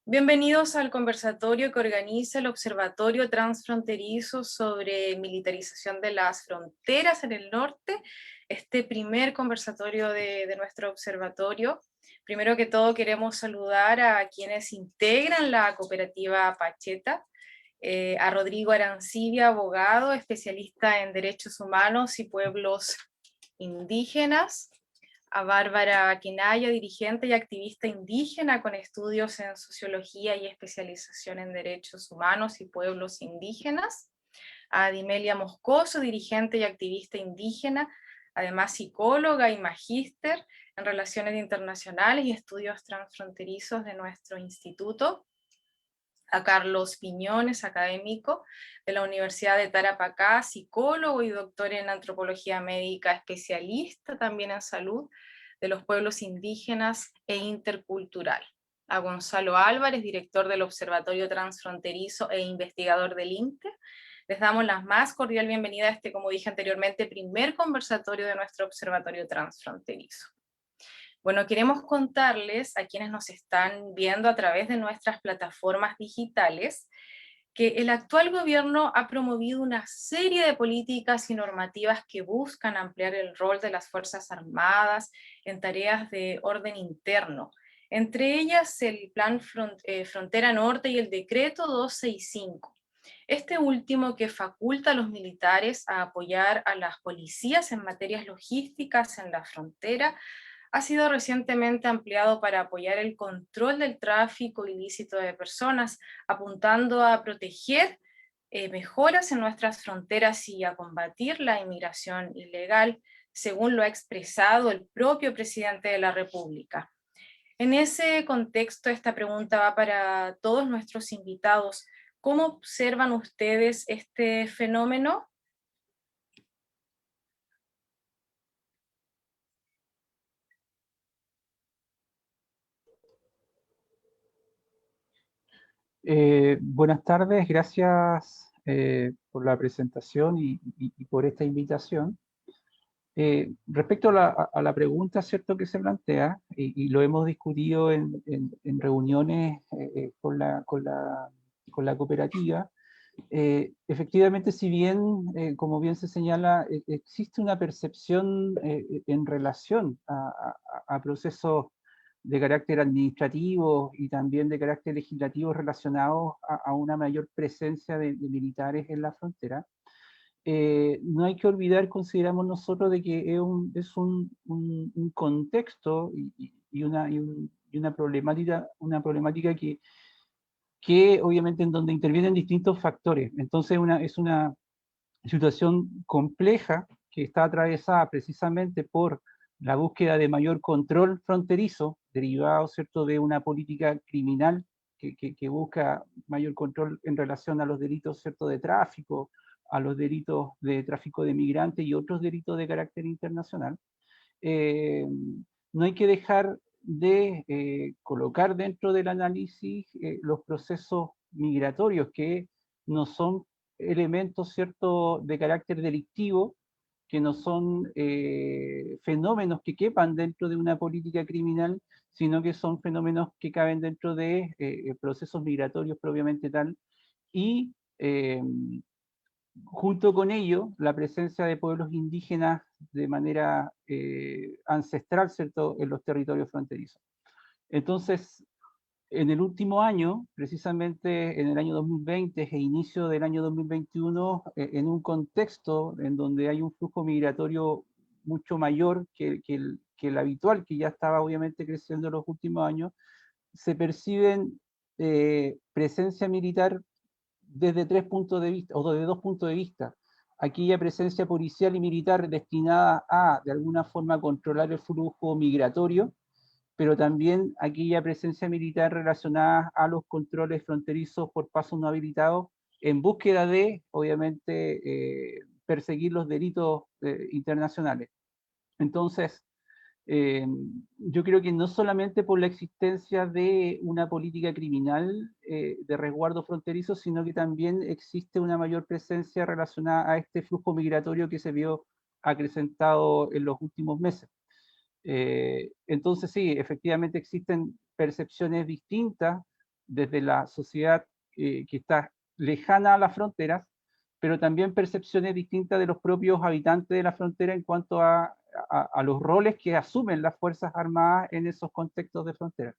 Bienvenidos al conversatorio que organiza el Observatorio Transfronterizo sobre militarización de las fronteras en el norte, este primer conversatorio de nuestro observatorio. Primero que todo queremos saludar a quienes integran la cooperativa Pacheta, a Rodrigo Arancibia, abogado, especialista en derechos humanos y pueblos indígenas, a Bárbara Quinaya, dirigente y activista indígena con estudios en sociología y especialización en derechos humanos y pueblos indígenas, a Dimelia Moscoso, dirigente y activista indígena, además psicóloga y magíster en relaciones internacionales y estudios transfronterizos de nuestro instituto, a Carlos Piñones, académico de la Universidad de Tarapacá, psicólogo y doctor en antropología médica, especialista también en salud de los pueblos indígenas e intercultural. A Gonzalo Álvarez, director del Observatorio Transfronterizo e investigador del INTE. Les damos la más cordial bienvenida a este, como dije anteriormente, primer conversatorio de nuestro Observatorio Transfronterizo. Bueno, queremos contarles a quienes nos están viendo a través de nuestras plataformas digitales que el actual gobierno ha promovido una serie de políticas y normativas que buscan ampliar el rol de las Fuerzas Armadas en tareas de orden interno, entre ellas el Plan Frontera Norte y el Decreto 265. Este último que faculta a los militares a apoyar a las policías en materias logísticas en la frontera, ha sido recientemente ampliado para apoyar el control del tráfico ilícito de personas, apuntando a proteger mejoras en nuestras fronteras y a combatir la inmigración ilegal, según lo ha expresado el propio presidente de la República. En ese contexto, esta pregunta va para todos nuestros invitados. ¿Cómo observan ustedes este fenómeno? Buenas tardes, gracias por la presentación y por esta invitación. Respecto a la pregunta, ¿cierto?, que se plantea, y lo hemos discutido en reuniones con la cooperativa, efectivamente, si bien, como bien se señala, existe una percepción en relación a procesos de carácter administrativo y también de carácter legislativo relacionados a una mayor presencia de militares en la frontera, no hay que olvidar, consideramos nosotros, de que es un contexto y una problemática que obviamente en donde intervienen distintos factores. Entonces es una situación compleja que está atravesada precisamente por la búsqueda de mayor control fronterizo, derivado, ¿cierto?, de una política criminal que busca mayor control en relación a los delitos, ¿cierto?, de tráfico, a los delitos de tráfico de migrantes y otros delitos de carácter internacional. eh, no hay que dejar de colocar dentro del análisis los procesos migratorios, que no son elementos, ¿cierto?, de carácter delictivo, que no son fenómenos que quepan dentro de una política criminal, sino que son fenómenos que caben dentro de procesos migratorios propiamente tal, y junto con ello, la presencia de pueblos indígenas de manera ancestral, ¿cierto?, en los territorios fronterizos. Entonces, en el último año, precisamente en el año 2020 e inicio del año 2021, en un contexto en donde hay un flujo migratorio mucho mayor que el habitual, que ya estaba obviamente creciendo en los últimos años, se perciben presencia militar desde tres puntos de vista, o desde dos puntos de vista. Aquella presencia policial y militar destinada a, de alguna forma, controlar el flujo migratorio, pero también aquella presencia militar relacionada a los controles fronterizos por pasos no habilitados, en búsqueda de, obviamente, perseguir los delitos internacionales. Entonces, eh, yo creo que no solamente por la existencia de una política criminal de resguardo fronterizo, sino que también existe una mayor presencia relacionada a este flujo migratorio que se vio acrecentado en los últimos meses. Entonces sí, efectivamente existen percepciones distintas desde la sociedad que está lejana a las fronteras, pero también percepciones distintas de los propios habitantes de la frontera en cuanto a los roles que asumen las Fuerzas Armadas en esos contextos de frontera.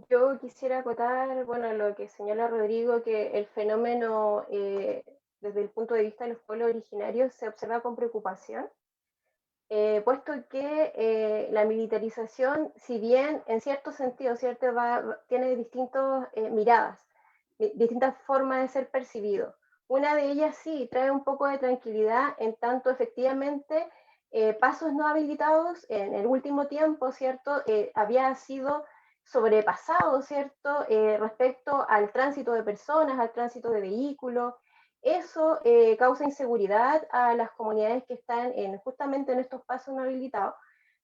Yo quisiera acotar, bueno, lo que señala Rodrigo, que el fenómeno desde el punto de vista de los pueblos originarios se observa con preocupación, puesto que la militarización, si bien en cierto sentido, ¿cierto? Tiene distintas miradas, distintas formas de ser percibido. Una de ellas sí trae un poco de tranquilidad, en tanto efectivamente pasos no habilitados en el último tiempo, ¿cierto? Había sido sobrepasado, ¿cierto? Respecto al tránsito de personas, al tránsito de vehículos. Eso causa inseguridad a las comunidades que están justamente en estos pasos no habilitados,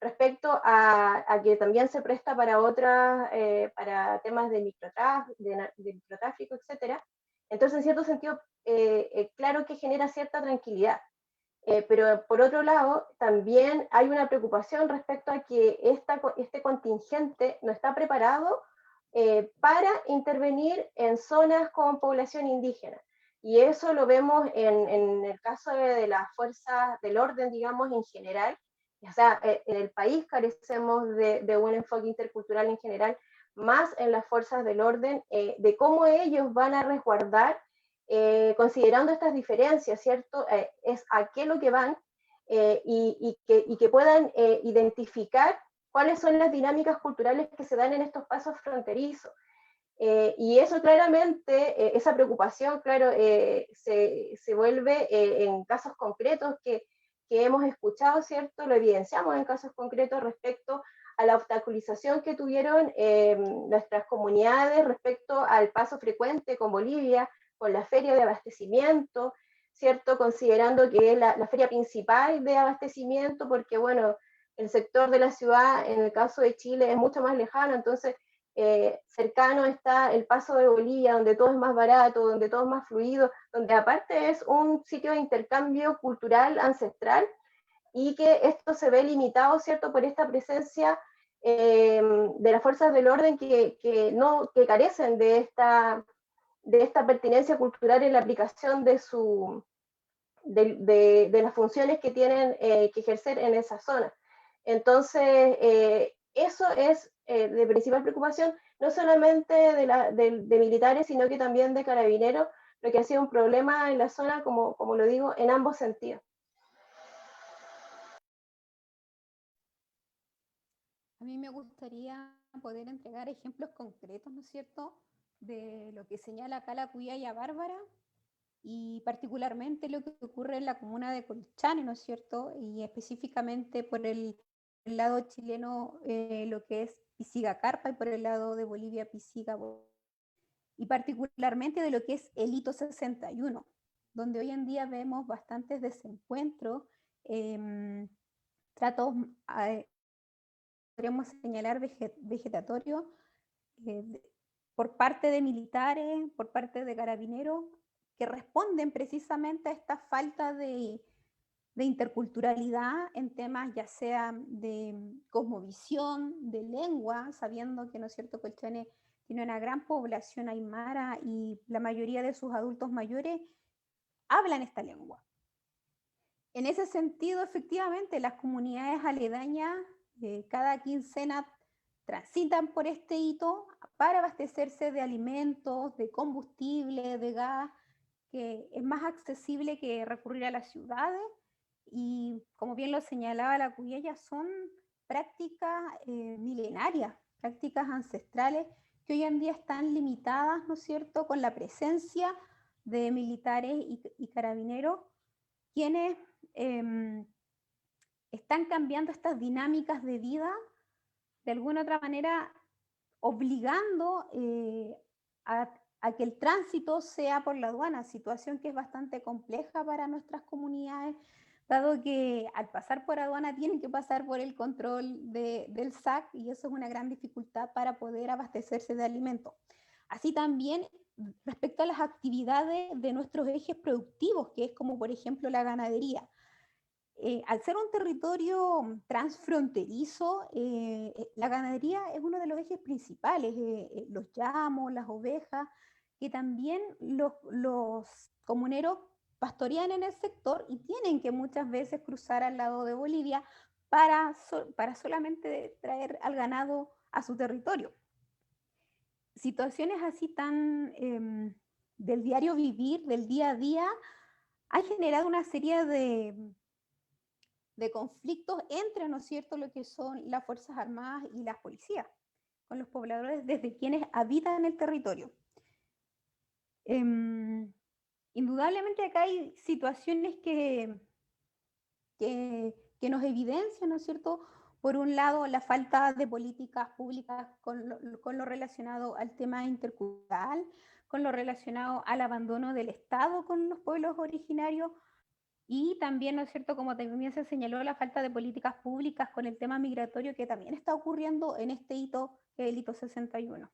respecto a que también se presta para otras, para temas de microtráfico, etcétera. Entonces, en cierto sentido, claro que genera cierta tranquilidad. Pero por otro lado, también hay una preocupación respecto a que este contingente no está preparado para intervenir en zonas con población indígena. Y eso lo vemos en el caso de las fuerzas del orden, digamos, en general. O sea, en el país carecemos de un enfoque intercultural en general, más en las fuerzas del orden, de cómo ellos van a resguardar considerando estas diferencias, ¿cierto? Es a qué lo que van y que puedan identificar cuáles son las dinámicas culturales que se dan en estos pasos fronterizos. Y eso claramente, esa preocupación, claro, se vuelve en casos concretos que hemos escuchado, ¿cierto? Lo evidenciamos en casos concretos respecto a la obstaculización que tuvieron nuestras comunidades respecto al paso frecuente con Bolivia, con la feria de abastecimiento, ¿cierto? Considerando que es la feria principal de abastecimiento, porque, bueno, el sector de la ciudad, en el caso de Chile, es mucho más lejano, entonces cercano está el paso de Bolivia, donde todo es más barato, donde todo es más fluido, donde aparte es un sitio de intercambio cultural ancestral y que esto se ve limitado, ¿cierto?, por esta presencia de las fuerzas del orden que carecen de esta pertinencia cultural en la aplicación de las funciones que tienen que ejercer en esa zona. Entonces, eso es de principal preocupación, no solamente de militares, sino que también de carabineros, lo que ha sido un problema en la zona, como lo digo, en ambos sentidos. A mí me gustaría poder entregar ejemplos concretos, ¿no es cierto?, de lo que señala acá la Cuyaya Bárbara y particularmente lo que ocurre en la comuna de Colchane, ¿no es cierto?, y específicamente por el lado chileno lo que es Pisigacarpa y por el lado de Bolivia Pisiga, y particularmente de lo que es el hito 61, donde hoy en día vemos bastantes desencuentros, tratos podríamos señalar vegetatorio por parte de militares, por parte de carabineros, que responden precisamente a esta falta de interculturalidad en temas ya sea de cosmovisión, de lengua, sabiendo que, ¿no es cierto?, Colchane tiene una gran población aymara y la mayoría de sus adultos mayores hablan esta lengua. En ese sentido, efectivamente, las comunidades aledañas cada quincena transitan por este hito para abastecerse de alimentos, de combustible, de gas, que es más accesible que recurrir a las ciudades. Y como bien lo señalaba la Cuyaya, son prácticas milenarias, prácticas ancestrales que hoy en día están limitadas, ¿no es cierto?, con la presencia de militares y carabineros, quienes están cambiando estas dinámicas de vida, de alguna otra manera obligando a que el tránsito sea por la aduana, situación que es bastante compleja para nuestras comunidades, dado que al pasar por aduana tienen que pasar por el control del SAC y eso es una gran dificultad para poder abastecerse de alimentos. Así también respecto a las actividades de nuestros ejes productivos, que es como por ejemplo la ganadería. Al ser un territorio transfronterizo, la ganadería es uno de los ejes principales, los llamos, las ovejas, que también los comuneros pastorean en el sector y tienen que muchas veces cruzar al lado de Bolivia para solamente traer al ganado a su territorio. Situaciones así tan del diario vivir, del día a día, han generado una serie de conflictos entre, ¿no es cierto?, lo que son las Fuerzas Armadas y las policías, con los pobladores desde quienes habitan el territorio. Indudablemente acá hay situaciones que nos evidencian, ¿no es cierto?, por un lado, la falta de políticas públicas con lo relacionado al tema intercultural, con lo relacionado al abandono del Estado con los pueblos originarios, y también, ¿no es cierto?, como también se señaló, la falta de políticas públicas con el tema migratorio que también está ocurriendo en este hito, que es el hito 61.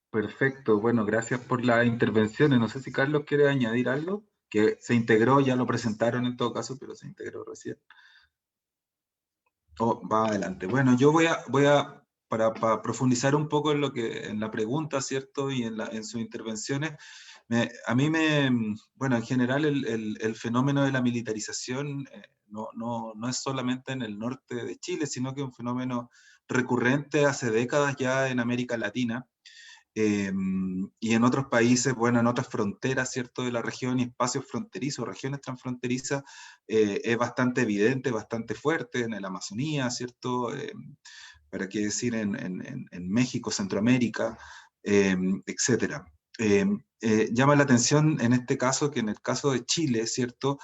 Perfecto, bueno, gracias por las intervenciones. No sé si Carlos quiere añadir algo, que se integró, ya lo presentaron en todo caso, pero se integró recién. Va adelante. Bueno, yo para profundizar un poco en en la pregunta, ¿cierto? Y en sus intervenciones, bueno, en general el fenómeno de la militarización no es solamente en el norte de Chile, sino que es un fenómeno recurrente hace décadas ya en América Latina. Y en otros países, bueno, en otras fronteras, ¿cierto?, de la región y espacios fronterizos, regiones transfronterizas, es bastante evidente, bastante fuerte en la Amazonía, ¿cierto?, para qué decir en México, Centroamérica, etcétera. Llama la atención en este caso que en el caso de Chile, ¿cierto?,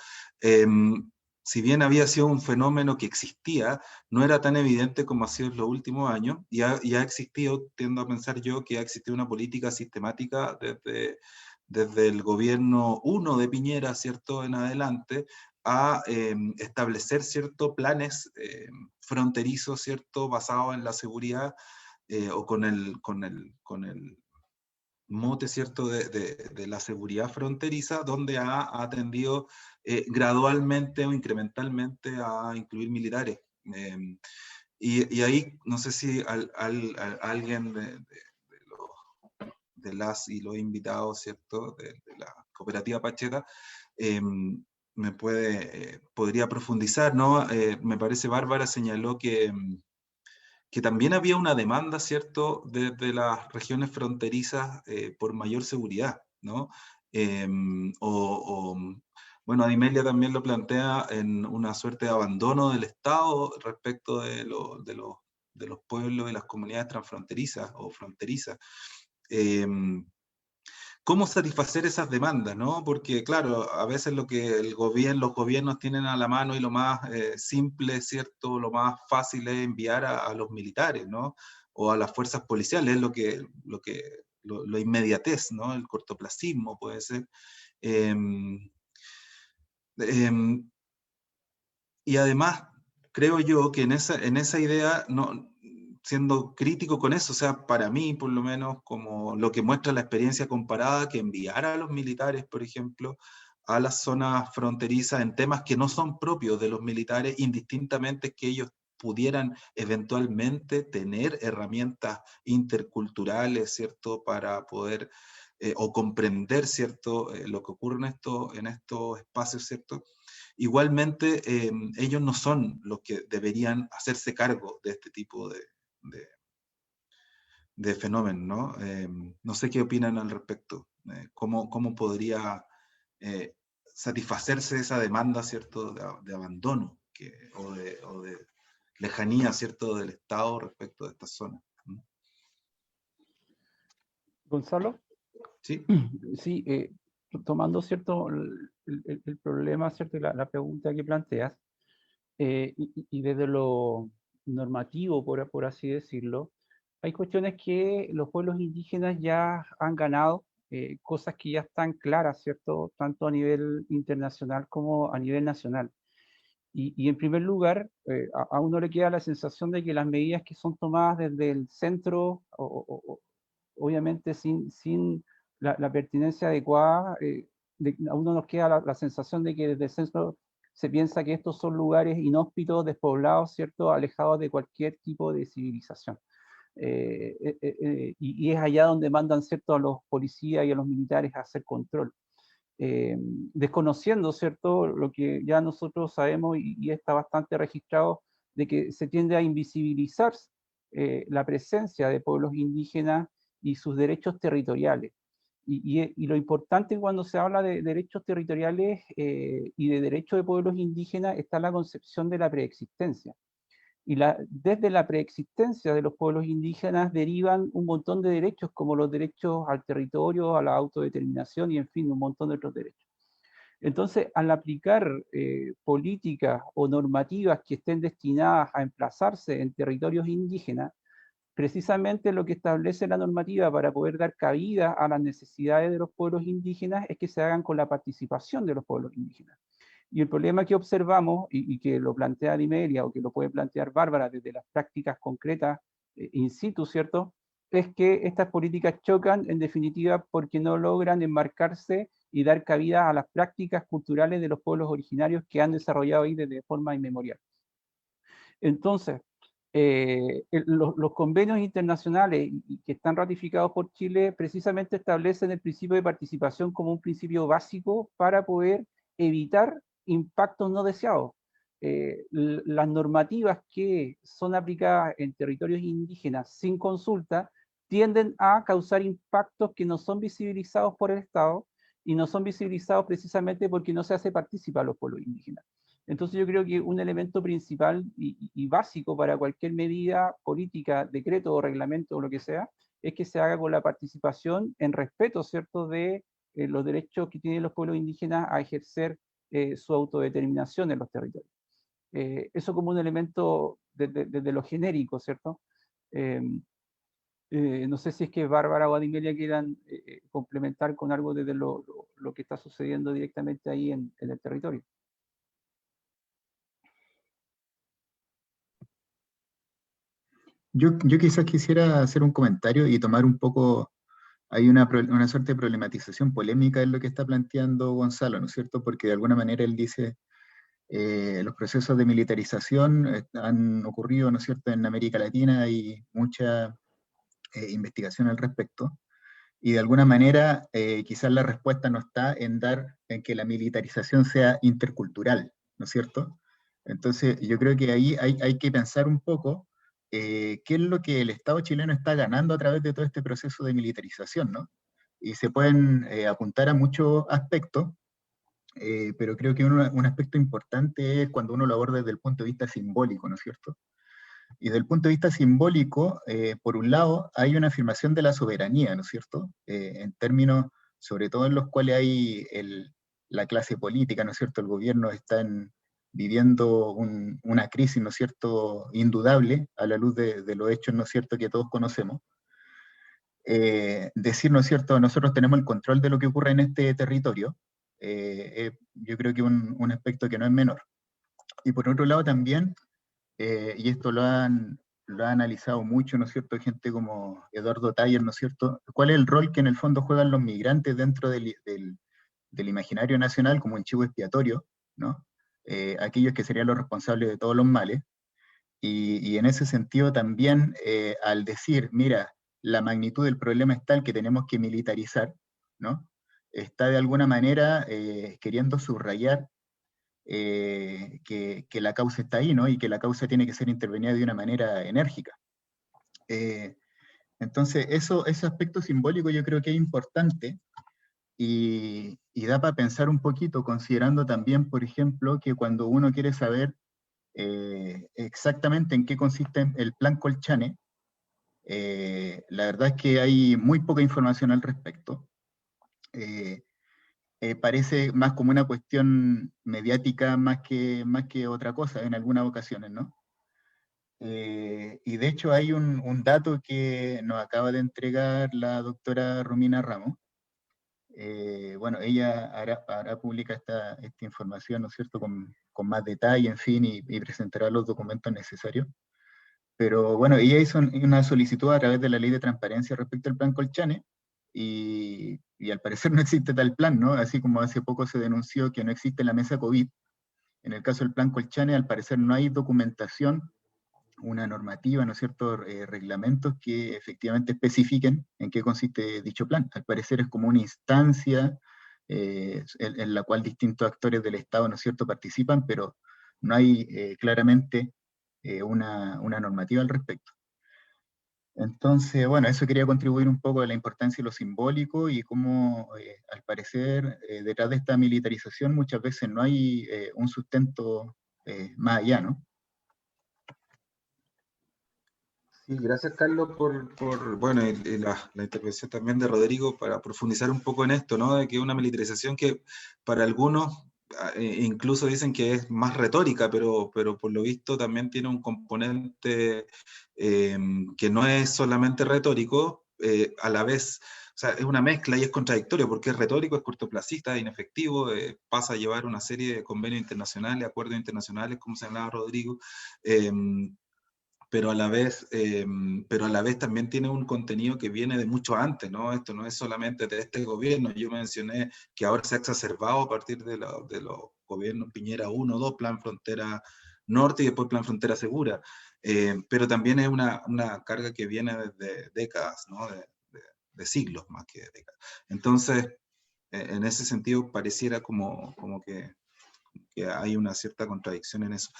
si bien había sido un fenómeno que existía, no era tan evidente como ha sido en los últimos años, y ha existido, tiendo a pensar yo, que ha existido una política sistemática desde el gobierno 1 de Piñera, ¿cierto?, en adelante, a establecer ciertos planes fronterizos, ¿cierto?, basados en la seguridad o con el mote, ¿cierto?, de la seguridad fronteriza, donde ha atendido gradualmente o incrementalmente a incluir militares. Y ahí, no sé si alguien de las y los invitados, ¿cierto?, de la cooperativa Pacheta, podría profundizar, ¿no? Me parece Bárbara señaló que también había una demanda, ¿cierto?, desde las regiones fronterizas por mayor seguridad, ¿no? Bueno, Adimelia también lo plantea en una suerte de abandono del Estado respecto de los pueblos y las comunidades transfronterizas o fronterizas. ¿Cómo satisfacer esas demandas, no? Porque, claro, a veces lo que los gobiernos tienen a la mano y lo más simple, ¿cierto? Lo más fácil es enviar a los militares, ¿no? O a las fuerzas policiales, lo inmediatez, ¿no? El cortoplacismo puede ser. Em, em, y además, creo yo que en esa idea, no, siendo crítico con eso, o sea, para mí, por lo menos, como lo que muestra la experiencia comparada, que enviar a los militares, por ejemplo, a las zonas fronterizas en temas que no son propios de los militares, indistintamente que ellos pudieran eventualmente tener herramientas interculturales, ¿cierto?, para poder o comprender, ¿cierto?, lo que ocurre en estos espacios, ¿cierto? Igualmente, ellos no son los que deberían hacerse cargo de este tipo de fenómenos, ¿no? No sé qué opinan al respecto. ¿Cómo podría satisfacerse esa demanda, ¿cierto?, de abandono o de lejanía, ¿cierto?, del Estado respecto de estas zonas. Gonzalo. Sí. Sí, tomando, ¿cierto?, el problema, ¿cierto?, y la pregunta que planteas, y desde lo normativo, por así decirlo, hay cuestiones que los pueblos indígenas ya han ganado, cosas que ya están claras, ¿cierto?, tanto a nivel internacional como a nivel nacional. Y en primer lugar, a uno le queda la sensación de que las medidas que son tomadas desde el centro, obviamente sin la pertinencia adecuada. A uno nos queda la sensación de que desde el centro se piensa que estos son lugares inhóspitos, despoblados, ¿cierto?, alejados de cualquier tipo de civilización. Y es allá donde mandan, ¿cierto?, a los policías y a los militares a hacer control. Desconociendo, ¿cierto?, lo que ya nosotros sabemos y está bastante registrado, de que se tiende a invisibilizar la presencia de pueblos indígenas y sus derechos territoriales. Y lo importante cuando se habla de derechos territoriales y de derechos de pueblos indígenas está la concepción de la preexistencia. Y desde la preexistencia de los pueblos indígenas derivan un montón de derechos, como los derechos al territorio, a la autodeterminación y, en fin, un montón de otros derechos. Entonces, al aplicar políticas o normativas que estén destinadas a emplazarse en territorios indígenas, precisamente lo que establece la normativa para poder dar cabida a las necesidades de los pueblos indígenas es que se hagan con la participación de los pueblos indígenas. Y el problema que observamos, y que lo plantea Dimelia, o que lo puede plantear Bárbara desde las prácticas concretas in situ, ¿cierto?, es que estas políticas chocan, en definitiva, porque no logran enmarcarse y dar cabida a las prácticas culturales de los pueblos originarios que han desarrollado ahí desde forma inmemorial. Entonces, los convenios internacionales que están ratificados por Chile precisamente establecen el principio de participación como un principio básico para poder evitar impactos no deseados. Las normativas que son aplicadas en territorios indígenas sin consulta tienden a causar impactos que no son visibilizados por el Estado y no son visibilizados precisamente porque no se hace partícipe a los pueblos indígenas. Entonces yo creo que un elemento principal y básico para cualquier medida política, decreto o reglamento o lo que sea, es que se haga con la participación en respeto, ¿cierto?, de los derechos que tienen los pueblos indígenas a ejercer su autodeterminación en los territorios. Eso como un elemento desde lo genérico, ¿cierto? No sé si es que Bárbara o Adimelia quieran complementar con algo desde lo que está sucediendo directamente ahí en el territorio. Yo quizás quisiera hacer un comentario y tomar un poco, hay una suerte de problematización polémica en lo que está planteando Gonzalo, ¿no es cierto? Porque de alguna manera él dice, los procesos de militarización han ocurrido, ¿no es cierto?, en América Latina y mucha investigación al respecto. Y de alguna manera quizás la respuesta no está en que la militarización sea intercultural, ¿no es cierto? Entonces yo creo que ahí hay que pensar un poco qué es lo que el Estado chileno está ganando a través de todo este proceso de militarización, ¿no? Y se pueden apuntar a muchos aspectos, pero creo que un aspecto importante es cuando uno lo aborda desde el punto de vista simbólico, ¿no es cierto? Y desde el punto de vista simbólico, por un lado, hay una afirmación de la soberanía, ¿no es cierto? En términos, sobre todo en los cuales hay la clase política, ¿no es cierto? El gobierno está viviendo una crisis, ¿no es cierto?, indudable a la luz de los hechos, ¿no es cierto?, que todos conocemos. Decir, ¿no es cierto?, nosotros tenemos el control de lo que ocurre en este territorio, yo creo que un aspecto que no es menor. Y por otro lado también, y esto lo ha analizado mucho, ¿no es cierto?, gente como Eduardo Taller, ¿no es cierto?, cuál es el rol que en el fondo juegan los migrantes dentro del imaginario nacional como un chivo expiatorio, ¿no? Aquellos que serían los responsables de todos los males. Y en ese sentido también, al decir, mira, la magnitud del problema es tal que tenemos que militarizar, ¿no?, está de alguna manera queriendo subrayar que la causa está ahí, ¿no? Y que la causa tiene que ser intervenida de una manera enérgica. Entonces, ese aspecto simbólico yo creo que es importante y da para pensar un poquito, considerando también, por ejemplo, que cuando uno quiere saber exactamente en qué consiste el Plan Colchane, la verdad es que hay muy poca información al respecto. Parece más como una cuestión mediática más que otra cosa en algunas ocasiones, ¿no? Y de hecho hay un dato que nos acaba de entregar la doctora Romina Ramos. Bueno, ella hará pública esta información, ¿no es cierto?, con más detalle, en fin, y presentará los documentos necesarios. Pero bueno, ella hizo una solicitud a través de la Ley de Transparencia respecto al Plan Colchane, y al parecer no existe tal plan, ¿no? Así como hace poco se denunció que no existe la mesa COVID. En el caso del plan Colchane, al parecer no hay documentación, una normativa, ¿no es cierto?, reglamentos que efectivamente especifiquen en qué consiste dicho plan. Al parecer es como una instancia en la cual distintos actores del Estado, ¿no es cierto?, participan, pero no hay claramente una normativa al respecto. Entonces, bueno, eso quería contribuir un poco a la importancia de lo simbólico y cómo, al parecer, detrás de esta militarización muchas veces no hay un sustento más allá, ¿no? Sí, gracias Carlos bueno, y la intervención también de Rodrigo para profundizar un poco en esto, ¿no? De que una militarización que para algunos incluso dicen que es más retórica, pero por lo visto también tiene un componente que no es solamente retórico, a la vez, o sea, es una mezcla y es contradictorio, porque es retórico, es cortoplacista, es inefectivo, pasa a llevar una serie de convenios internacionales, acuerdos internacionales, como señalaba Rodrigo, pero a la vez también tiene un contenido que viene de mucho antes, ¿no? Esto no es solamente de este gobierno. Yo mencioné que ahora se ha exacerbado a partir de los gobiernos Piñera 1, 2, Plan Frontera Norte y después Plan Frontera Segura. Pero también es una carga que viene desde décadas, ¿no? De siglos más que de décadas. Entonces, en ese sentido, pareciera como que hay una cierta contradicción en eso.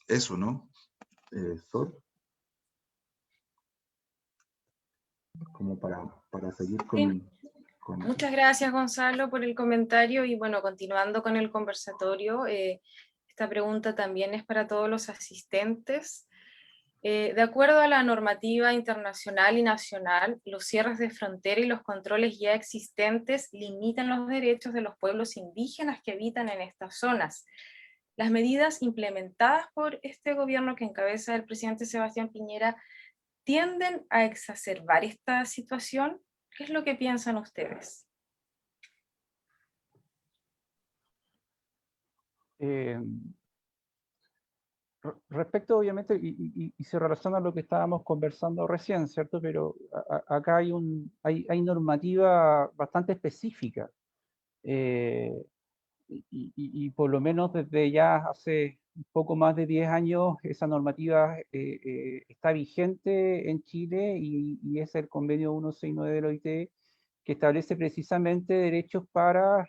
Eso, ¿no? Sol, como para seguir Sí. Muchas gracias, Gonzalo, por el comentario y bueno, continuando con el conversatorio, esta pregunta también es para todos los asistentes. De acuerdo a la normativa internacional y nacional, los cierres de frontera y los controles ya existentes limitan los derechos de los pueblos indígenas que habitan en estas zonas. Las medidas implementadas por este gobierno que encabeza el presidente Sebastián Piñera tienden a exacerbar esta situación. ¿Qué es lo que piensan ustedes? Respecto, obviamente, y se relaciona a lo que estábamos conversando recién, ¿cierto? Pero acá hay normativa bastante específica. Y por lo menos desde ya hace un poco más de 10 años, esa normativa está vigente en Chile y es el convenio 169 de la OIT, que establece precisamente derechos para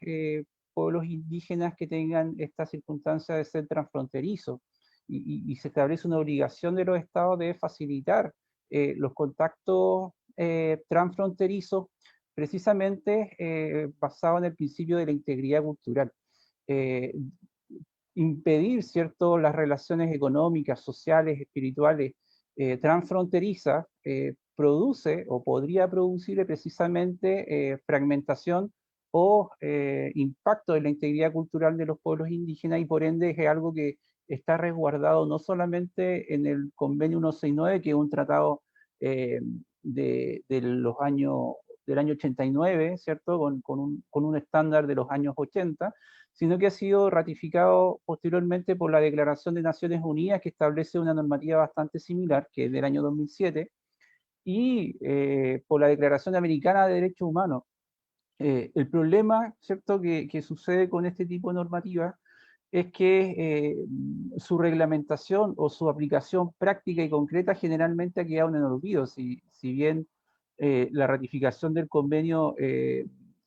pueblos indígenas que tengan esta circunstancia de ser transfronterizos. Y se establece una obligación de los estados de facilitar los contactos transfronterizos, precisamente basado en el principio de la integridad cultural. Impedir, ¿cierto?, las relaciones económicas, sociales, espirituales transfronterizas produce o podría producir precisamente fragmentación o impacto en la integridad cultural de los pueblos indígenas y por ende es algo que está resguardado no solamente en el convenio 169, que es un tratado los años, del año 89, ¿cierto?, con un estándar de los años 80, sino que ha sido ratificado posteriormente por la Declaración de Naciones Unidas, que establece una normativa bastante similar, que es del año 2007, y por la Declaración Americana de Derechos Humanos. El problema, ¿cierto?, que sucede con este tipo de normativa es que su reglamentación o su aplicación práctica y concreta generalmente ha quedado en el olvido. Si bien la ratificación del convenio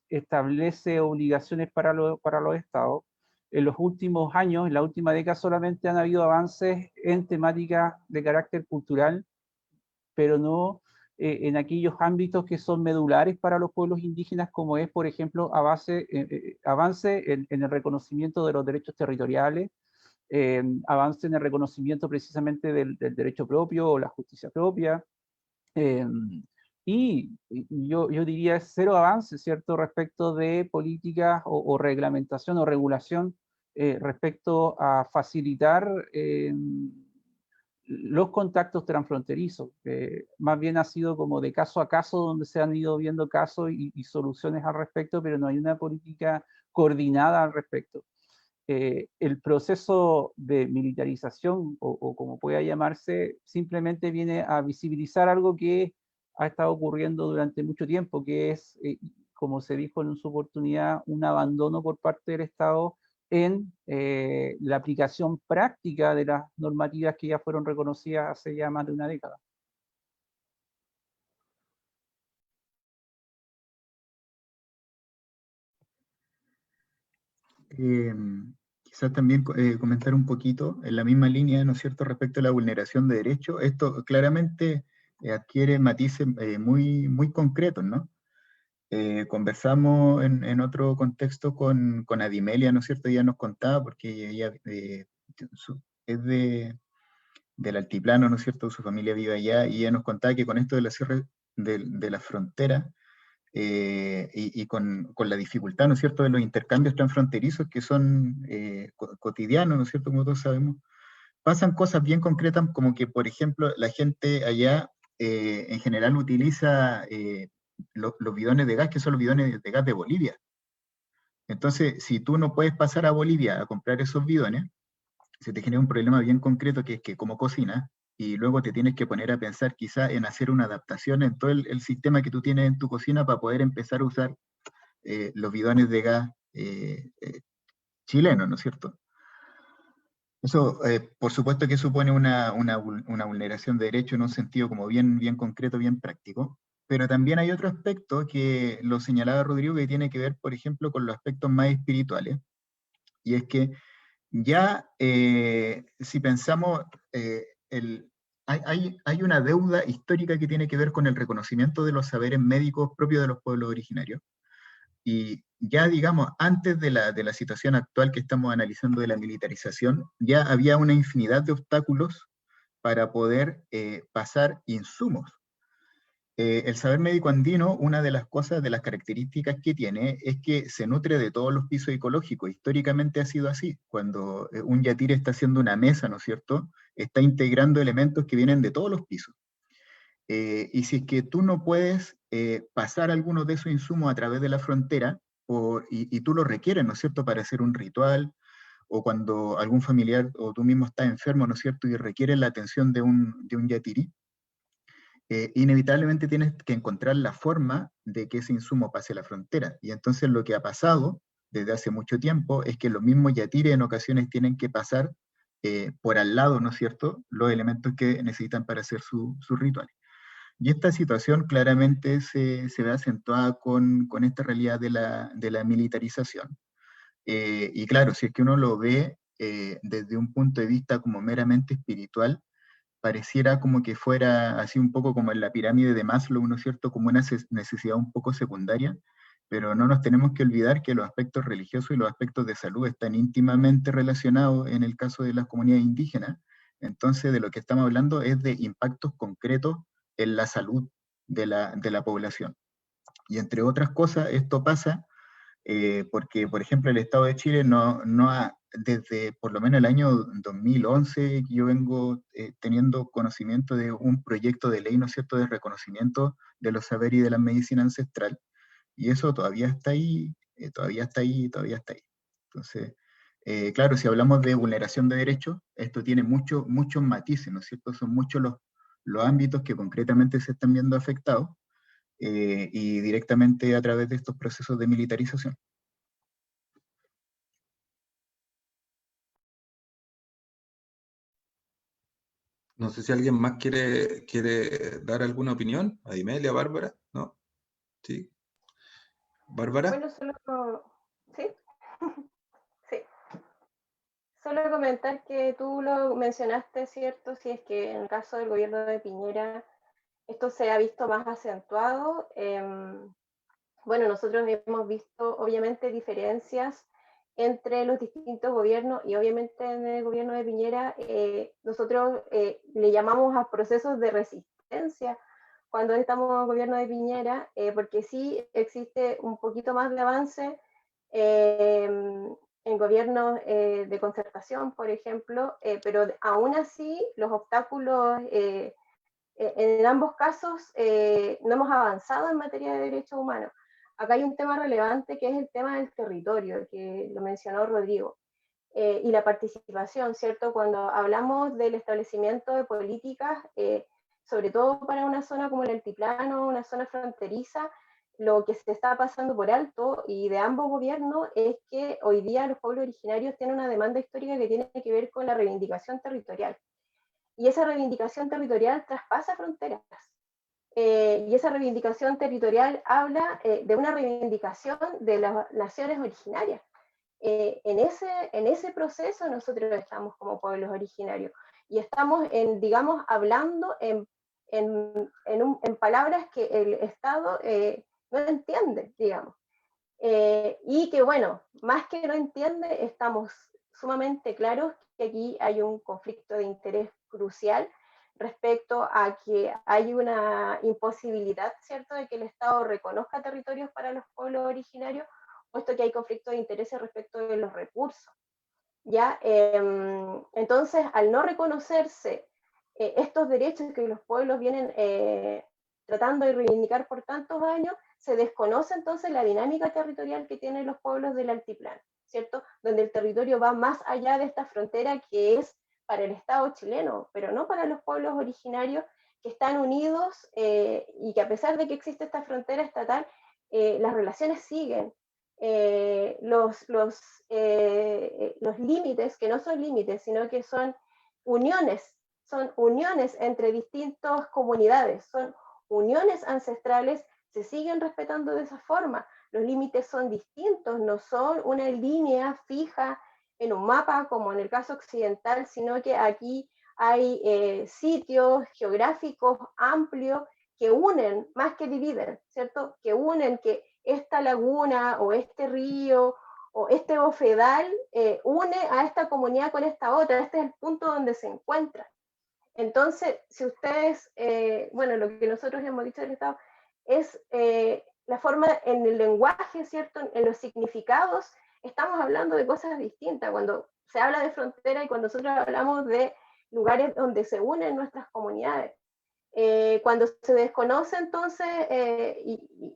establece obligaciones para los estados, en los últimos años, en la última década, solamente han habido avances en temáticas de carácter cultural, pero no en aquellos ámbitos que son medulares para los pueblos indígenas, como es, por ejemplo, avance en el reconocimiento de los derechos territoriales, avance en el reconocimiento precisamente del derecho propio o la justicia propia, y yo diría cero avance, ¿cierto?, respecto de políticas o reglamentación o regulación respecto a facilitar los contactos transfronterizos. Más bien ha sido como de caso a caso donde se han ido viendo casos y soluciones al respecto, pero no hay una política coordinada al respecto. El proceso de militarización, o como pueda llamarse, simplemente viene a visibilizar algo que ha estado ocurriendo durante mucho tiempo, que es, como se dijo en su oportunidad, un abandono por parte del Estado en la aplicación práctica de las normativas que ya fueron reconocidas hace ya más de una década. Quizás también comentar un poquito en la misma línea, ¿no es cierto?, respecto a la vulneración de derechos. Esto claramente adquiere matices muy, muy concretos, ¿no? Conversamos en otro contexto con Adimelia, ¿no es cierto? Ella nos contaba, porque ella es del altiplano, ¿no es cierto? Su familia vive allá, y ella nos contaba que con esto de la cierre de la frontera, y con la dificultad, ¿no es cierto?, de los intercambios transfronterizos que son cotidianos, ¿no es cierto?, como todos sabemos, pasan cosas bien concretas, como que, por ejemplo, la gente allá en general utiliza los bidones de gas, que son los bidones de gas de Bolivia. Entonces, si tú no puedes pasar a Bolivia a comprar esos bidones, se te genera un problema bien concreto, que es que como cocinas, y luego te tienes que poner a pensar quizá en hacer una adaptación en todo el sistema que tú tienes en tu cocina para poder empezar a usar los bidones de gas chilenos, ¿no es cierto? Eso, por supuesto que supone una vulneración de derecho en un sentido como bien, bien concreto, bien práctico, pero también hay otro aspecto que lo señalaba Rodrigo, que tiene que ver, por ejemplo, con los aspectos más espirituales, y es que ya si pensamos, hay una deuda histórica que tiene que ver con el reconocimiento de los saberes médicos propios de los pueblos originarios. Y ya, digamos, antes de la situación actual que estamos analizando de la militarización, ya había una infinidad de obstáculos para poder pasar insumos. El saber médico andino, una de las cosas, de las características que tiene, es que se nutre de todos los pisos ecológicos. Históricamente ha sido así. Cuando un yatire está haciendo una mesa, ¿no es cierto?, está integrando elementos que vienen de todos los pisos. Y si es que tú no puedes pasar algunos de esos insumos a través de la frontera, y tú lo requieres, ¿no es cierto?, para hacer un ritual, o cuando algún familiar o tú mismo estás enfermo, ¿no es cierto?, y requieres la atención de un yatiri, inevitablemente tienes que encontrar la forma de que ese insumo pase la frontera. Y entonces lo que ha pasado desde hace mucho tiempo es que los mismos yatires en ocasiones tienen que pasar por al lado, ¿no es cierto?, los elementos que necesitan para hacer sus rituales. Y esta situación claramente se ve acentuada con esta realidad de la militarización. Y claro, si es que uno lo ve desde un punto de vista como meramente espiritual, pareciera como que fuera así un poco como en la pirámide de Maslow, ¿no es cierto?, como una necesidad un poco secundaria, pero no nos tenemos que olvidar que los aspectos religiosos y los aspectos de salud están íntimamente relacionados en el caso de las comunidades indígenas. Entonces, de lo que estamos hablando es de impactos concretos en la salud de la población. Y entre otras cosas, esto pasa porque, por ejemplo, el Estado de Chile no ha, desde por lo menos el año 2011, yo vengo teniendo conocimiento de un proyecto de ley, ¿no es cierto?, de reconocimiento de los saberes y de la medicina ancestral, y eso todavía está ahí, todavía está ahí, todavía está ahí. Entonces, claro, si hablamos de vulneración de derechos, esto tiene muchos matices, ¿no es cierto? Son muchos los ámbitos que concretamente se están viendo afectados, y directamente a través de estos procesos de militarización. No sé si alguien más quiere dar alguna opinión. ¿A Imelia, Bárbara? ¿No? ¿Sí? ¿Bárbara? Bueno, ¿sí? Sí. Solo comentar que tú lo mencionaste, ¿cierto? Si es que en el caso del gobierno de Piñera esto se ha visto más acentuado. Bueno, nosotros hemos visto obviamente diferencias entre los distintos gobiernos, y obviamente en el gobierno de Piñera nosotros le llamamos a procesos de resistencia cuando estamos en el gobierno de Piñera, porque sí existe un poquito más de avance en gobiernos de concertación, por ejemplo, pero aún así los obstáculos en ambos casos no hemos avanzado en materia de derechos humanos. Acá hay un tema relevante que es el tema del territorio, que lo mencionó Rodrigo, y la participación, ¿cierto? Cuando hablamos del establecimiento de políticas, sobre todo para una zona como el altiplano, una zona fronteriza, lo que se está pasando por alto y de ambos gobiernos es que hoy día los pueblos originarios tienen una demanda histórica que tiene que ver con la reivindicación territorial. Y esa reivindicación territorial traspasa fronteras. Y esa reivindicación territorial habla de una reivindicación de las naciones originarias. En ese proceso nosotros estamos como pueblos originarios y estamos, digamos, hablando en palabras que el Estado no entiende, digamos. Y que, bueno, más que no entiende, estamos sumamente claros que aquí hay un conflicto de interés crucial respecto a que hay una imposibilidad, ¿cierto?, de que el Estado reconozca territorios para los pueblos originarios, puesto que hay conflicto de intereses respecto de los recursos. ¿Ya? Entonces, al no reconocerse estos derechos que los pueblos vienen tratando de reivindicar por tantos años, se desconoce entonces la dinámica territorial que tienen los pueblos del altiplano, ¿cierto? Donde el territorio va más allá de esta frontera que es para el Estado chileno, pero no para los pueblos originarios que están unidos y que a pesar de que existe esta frontera estatal, las relaciones siguen. Los límites, que no son límites, sino que son uniones entre distintas comunidades, son uniones ancestrales, se siguen respetando de esa forma. Los límites son distintos, no son una línea fija en un mapa como en el caso occidental, sino que aquí hay sitios geográficos amplios que unen más que dividen, ¿cierto? Que unen, que esta laguna o este río o este bofedal une a esta comunidad con esta otra. Este es el punto donde se encuentran. Entonces, si ustedes, bueno, lo que nosotros hemos dicho del Estado es la forma en el lenguaje, ¿cierto? En los significados, estamos hablando de cosas distintas. Cuando se habla de frontera y cuando nosotros hablamos de lugares donde se unen nuestras comunidades. Cuando se desconoce entonces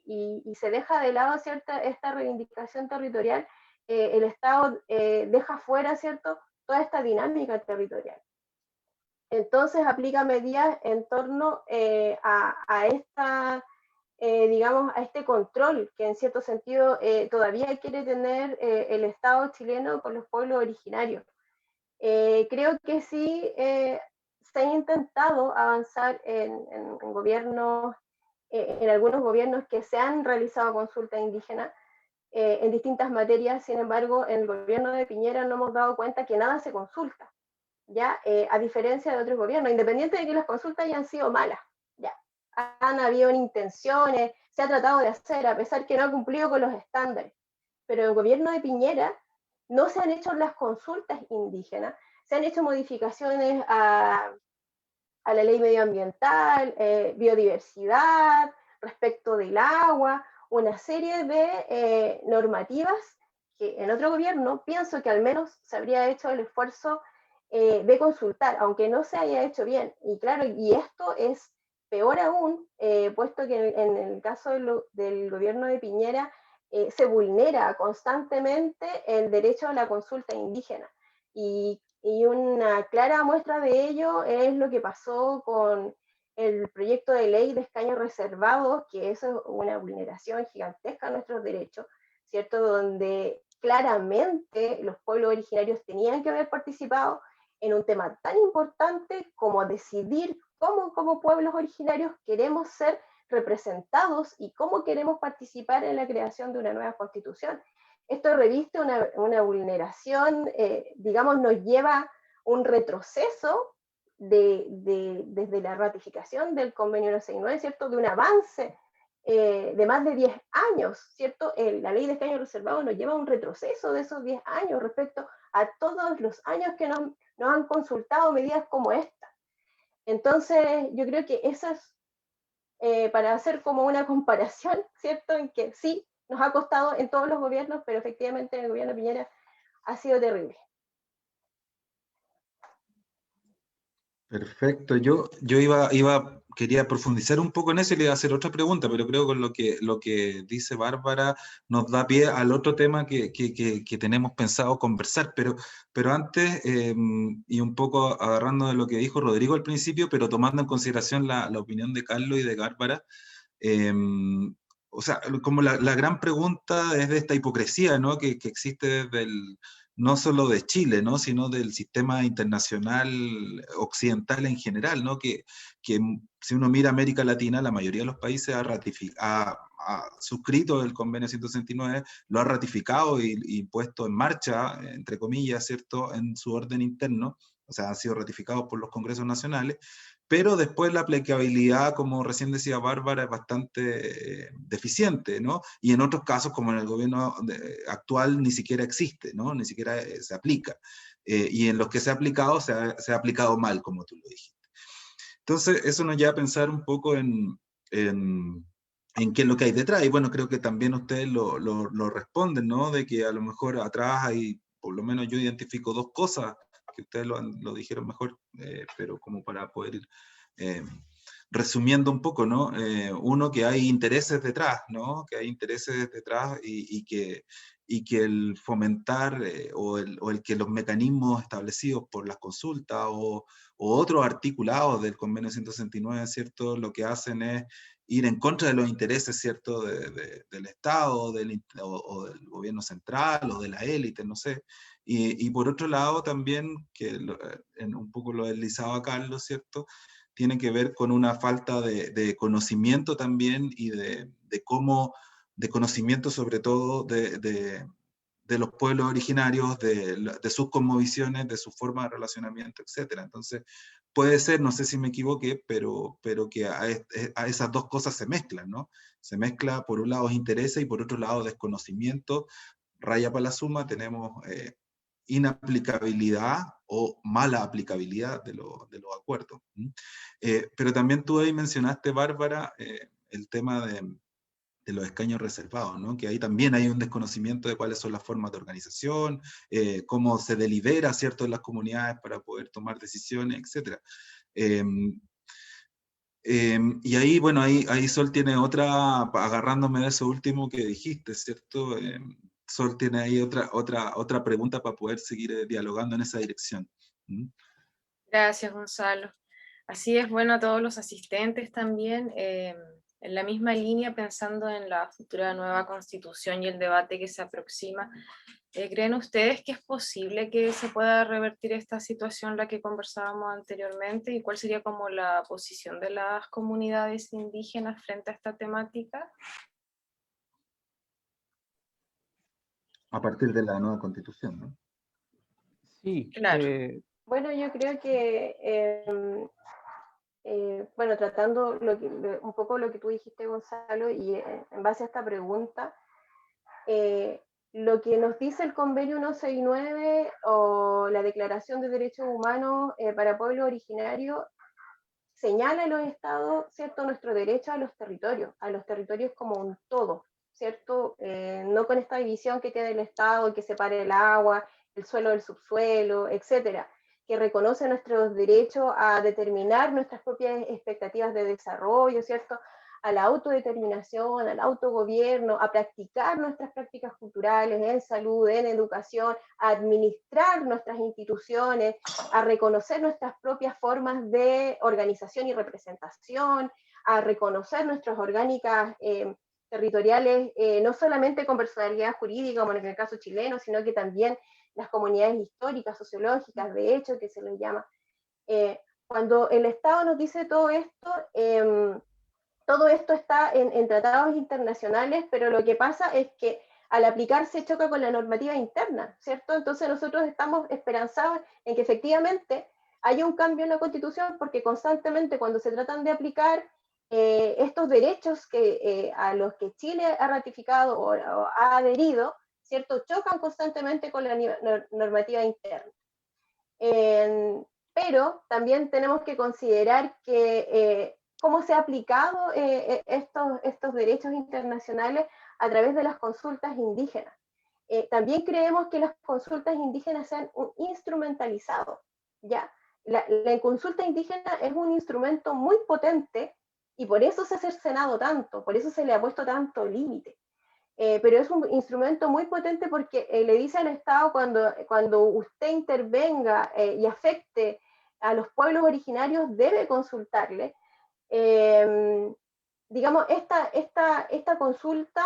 y se deja de lado esta reivindicación territorial, el Estado deja fuera, ¿cierto?, toda esta dinámica territorial. Entonces aplica medidas en torno a esta, digamos, a este control que en cierto sentido todavía quiere tener el Estado chileno con los pueblos originarios. Creo que sí se ha intentado avanzar en gobiernos, en algunos gobiernos que se han realizado consultas indígenas en distintas materias. Sin embargo, en el gobierno de Piñera no hemos dado cuenta que nada se consulta, ¿ya? A diferencia de otros gobiernos, independiente de que las consultas hayan sido malas, ¿ya? Han habido intenciones, se ha tratado de hacer, a pesar que no ha cumplido con los estándares. Pero en el gobierno de Piñera no se han hecho las consultas indígenas, se han hecho modificaciones a la ley medioambiental, biodiversidad, respecto del agua, una serie de normativas que en otro gobierno pienso que al menos se habría hecho el esfuerzo de consultar, aunque no se haya hecho bien. Y claro, y esto es peor aún, puesto que en el caso del gobierno de Piñera se vulnera constantemente el derecho a la consulta indígena. Y una clara muestra de ello es lo que pasó con el proyecto de ley de escaños reservados, que eso es una vulneración gigantesca a nuestros derechos, ¿cierto? Donde claramente los pueblos originarios tenían que haber participado en un tema tan importante como decidir cómo como pueblos originarios queremos ser representados y cómo queremos participar en la creación de una nueva constitución. Esto reviste una vulneración, digamos, nos lleva un retroceso desde la ratificación del convenio 169, ¿cierto?, de un avance de más de 10 años, ¿cierto? La ley de escaños reservados nos lleva a un retroceso de esos 10 años respecto a todos los años que nos han consultado medidas como esta. Entonces, yo creo que eso es para hacer como una comparación, ¿cierto?, en que sí, nos ha costado en todos los gobiernos, pero efectivamente en el gobierno de Piñera ha sido terrible. Perfecto. Yo iba quería profundizar un poco en eso y le iba a hacer otra pregunta, pero creo que lo que dice Bárbara nos da pie al otro tema que tenemos pensado conversar, pero antes, y un poco agarrando de lo que dijo Rodrigo al principio, pero tomando en consideración la opinión de Carlos y de Bárbara, o sea, como la gran pregunta es de esta hipocresía, ¿no? Que existe desde no solo de Chile, ¿no? Sino del sistema internacional occidental en general, ¿no? Que si uno mira América Latina, la mayoría de los países ha suscrito el convenio 169, lo ha ratificado y puesto en marcha, entre comillas, ¿cierto?, en su orden interno, o sea, han sido ratificados por los congresos nacionales, pero después la aplicabilidad, como recién decía Bárbara, es bastante deficiente, ¿no? Y en otros casos, como en el gobierno actual, ni siquiera existe, ¿no? Ni siquiera se aplica. Y en los que se ha aplicado, se ha aplicado mal, como tú lo dijiste. Entonces, eso nos lleva a pensar un poco en qué es lo que hay detrás. Y bueno, creo que también ustedes lo responden, ¿no? De que a lo mejor atrás hay, por lo menos yo identifico dos cosas, que ustedes lo dijeron mejor, pero como para poder ir resumiendo un poco, ¿no? Uno, que hay intereses detrás, ¿no? Que hay intereses detrás y que el fomentar o el que los mecanismos establecidos por las consultas o otros articulados del convenio 169, ¿cierto? Lo que hacen es ir en contra de los intereses, ¿cierto?, del Estado o del gobierno central o de la élite, no sé. Y por otro lado también, que un poco lo deslizaba Carlos, ¿cierto?, tiene que ver con una falta de conocimiento también y de conocimiento sobre todo de los pueblos originarios, de sus cosmovisiones, de su forma de relacionamiento, etc. Entonces, puede ser, no sé si me equivoqué, pero que a esas dos cosas se mezclan, ¿no? Se mezcla por un lado intereses y por otro lado desconocimiento. Raya para la suma, tenemos inaplicabilidad o mala aplicabilidad de los acuerdos. Pero también tú ahí mencionaste, Bárbara, el tema de los escaños reservados, ¿no? Que ahí también hay un desconocimiento de cuáles son las formas de organización, cómo se delibera, ¿cierto?, en las comunidades para poder tomar decisiones, etc. Y ahí, bueno, ahí Sol tiene otra, agarrándome de eso último que dijiste, ¿cierto? Sol tiene ahí otra pregunta para poder seguir dialogando en esa dirección. Gracias, Gonzalo. Así es, bueno, a todos los asistentes también, en la misma línea, pensando en la futura nueva constitución y el debate que se aproxima, ¿creen ustedes que es posible que se pueda revertir esta situación, la que conversábamos anteriormente? ¿Y cuál sería como la posición de las comunidades indígenas frente a esta temática? A partir de la nueva constitución, ¿no? Sí, Claro. Bueno, yo creo que, bueno, tratando un poco lo que tú dijiste, Gonzalo, y en base a esta pregunta, lo que nos dice el convenio 169 o la Declaración de Derechos Humanos para Pueblos Originarios señala en los estados, ¿cierto?, nuestro derecho a los territorios como un todo, ¿cierto? No con esta división que tiene el Estado, que separe el agua, el suelo del subsuelo, etcétera, que reconoce nuestros derechos a determinar nuestras propias expectativas de desarrollo, ¿cierto?, a la autodeterminación, al autogobierno, a practicar nuestras prácticas culturales en salud, en educación, a administrar nuestras instituciones, a reconocer nuestras propias formas de organización y representación, a reconocer nuestras orgánicas territoriales, no solamente con personalidad jurídica, como en el caso chileno, sino que también las comunidades históricas, sociológicas, de hecho, que se les llama. Cuando el Estado nos dice todo esto está en tratados internacionales, pero lo que pasa es que al aplicarse choca con la normativa interna, ¿cierto? Entonces nosotros estamos esperanzados en que efectivamente haya un cambio en la Constitución, porque constantemente cuando se tratan de aplicar estos derechos a los que Chile ha ratificado o ha adherido, ¿cierto?, chocan constantemente con la normativa interna. Pero también tenemos que considerar que cómo se ha aplicado estos derechos internacionales a través de las consultas indígenas. También creemos que las consultas indígenas se han instrumentalizado, ¿ya? la consulta indígena es un instrumento muy potente y por eso se ha cercenado tanto, por eso se le ha puesto tanto límite. Pero es un instrumento muy potente porque le dice al Estado cuando usted intervenga y afecte a los pueblos originarios, debe consultarle. Digamos, esta consulta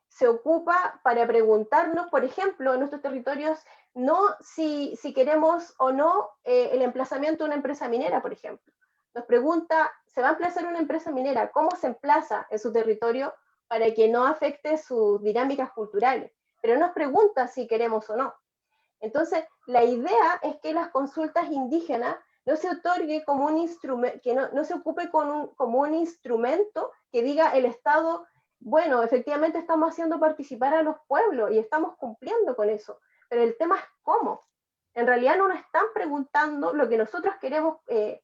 se ocupa para preguntarnos, por ejemplo, en nuestros territorios, no si queremos o no el emplazamiento de una empresa minera, por ejemplo. Nos pregunta, ¿se va a emplazar una empresa minera? ¿Cómo se emplaza en su territorio para que no afecte sus dinámicas culturales? Pero nos pregunta si queremos o no. Entonces, la idea es que las consultas indígenas no se otorgue como un instrumento, que no se ocupe como un instrumento que diga el Estado, bueno, efectivamente estamos haciendo participar a los pueblos y estamos cumpliendo con eso, pero el tema es cómo. En realidad no nos están preguntando lo que nosotros queremos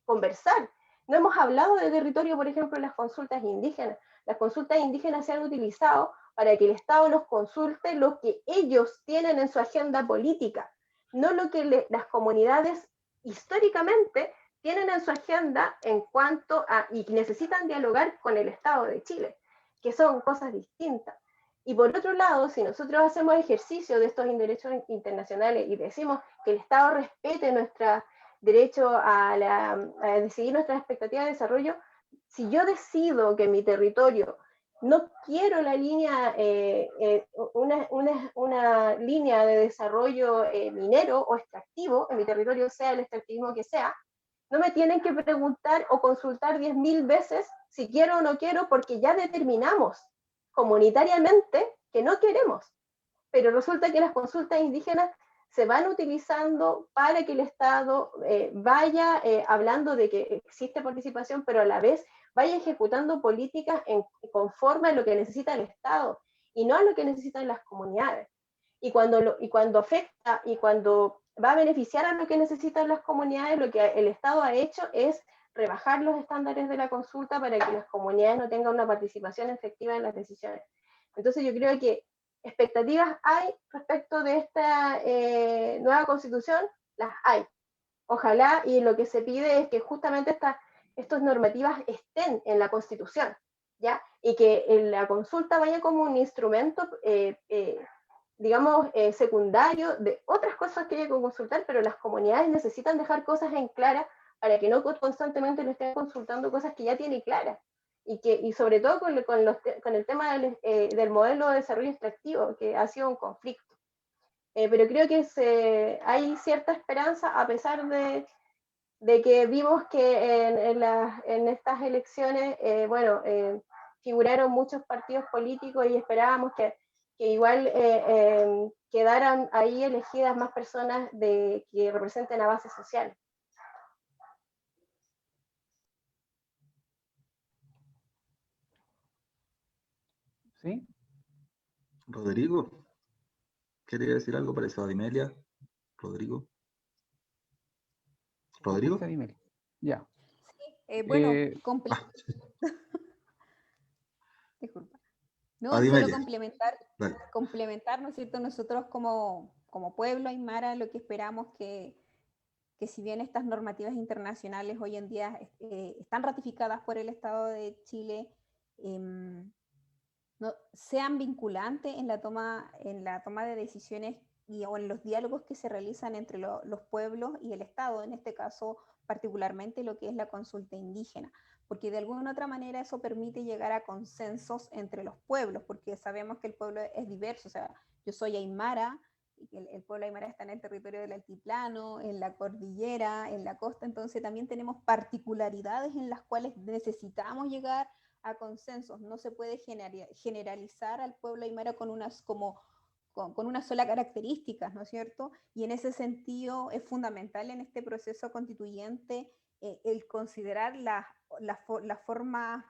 conversar. No hemos hablado de territorio, por ejemplo, en las consultas indígenas. Las consultas indígenas se han utilizado para que el Estado nos consulte lo que ellos tienen en su agenda política, no lo que las comunidades históricamente tienen en su agenda en cuanto a, y necesitan dialogar con el Estado de Chile, que son cosas distintas. Y por otro lado, si nosotros hacemos ejercicio de estos derechos internacionales y decimos que el Estado respete nuestro derecho a decidir nuestras expectativas de desarrollo, si yo decido que mi territorio no quiero la línea, una línea de desarrollo minero o extractivo, en mi territorio sea el extractivismo que sea, no me tienen que preguntar o consultar 10.000 veces si quiero o no quiero, porque ya determinamos comunitariamente que no queremos. Pero resulta que las consultas indígenas se van utilizando para que el Estado vaya hablando de que existe participación, pero a la vez vaya ejecutando políticas conforme a lo que necesita el Estado y no a lo que necesitan las comunidades. Y cuando afecta y cuando va a beneficiar a lo que necesitan las comunidades, lo que el Estado ha hecho es rebajar los estándares de la consulta para que las comunidades no tengan una participación efectiva en las decisiones. Entonces yo creo que expectativas hay respecto de esta nueva constitución, las hay. Ojalá, y lo que se pide es que justamente estas normativas estén en la constitución, ¿ya? Y que la consulta vaya como un instrumento, digamos, secundario de otras cosas que hay que consultar, pero las comunidades necesitan dejar cosas en clara para que no constantemente le estén consultando cosas que ya tienen claras. Y sobre todo con el tema del modelo de desarrollo extractivo, que ha sido un conflicto. Pero creo que hay cierta esperanza, a pesar de que vimos que en estas elecciones, figuraron muchos partidos políticos y esperábamos que igual quedaran ahí elegidas más personas que representen a base social. ¿Sí? Rodrigo, ¿quería decir algo para eso? Adimelia, Rodrigo. ¿Rodrigo? Ya. Bueno, disculpa. No, solo complementar, ¿no es cierto? Nosotros como pueblo aymara lo que esperamos que si bien estas normativas internacionales hoy en día están ratificadas por el Estado de Chile, no, sean vinculantes en la toma de decisiones o en los diálogos que se realizan entre los pueblos y el Estado, en este caso particularmente lo que es la consulta indígena, porque de alguna u otra manera eso permite llegar a consensos entre los pueblos, porque sabemos que el pueblo es diverso, o sea, yo soy aymara, y que el pueblo aymara está en el territorio del altiplano, en la cordillera, en la costa, entonces también tenemos particularidades en las cuales necesitamos llegar a consensos. No se puede generalizar al pueblo aymara con unas sola características, ¿no es cierto? Y en ese sentido es fundamental en este proceso constituyente el considerar las formas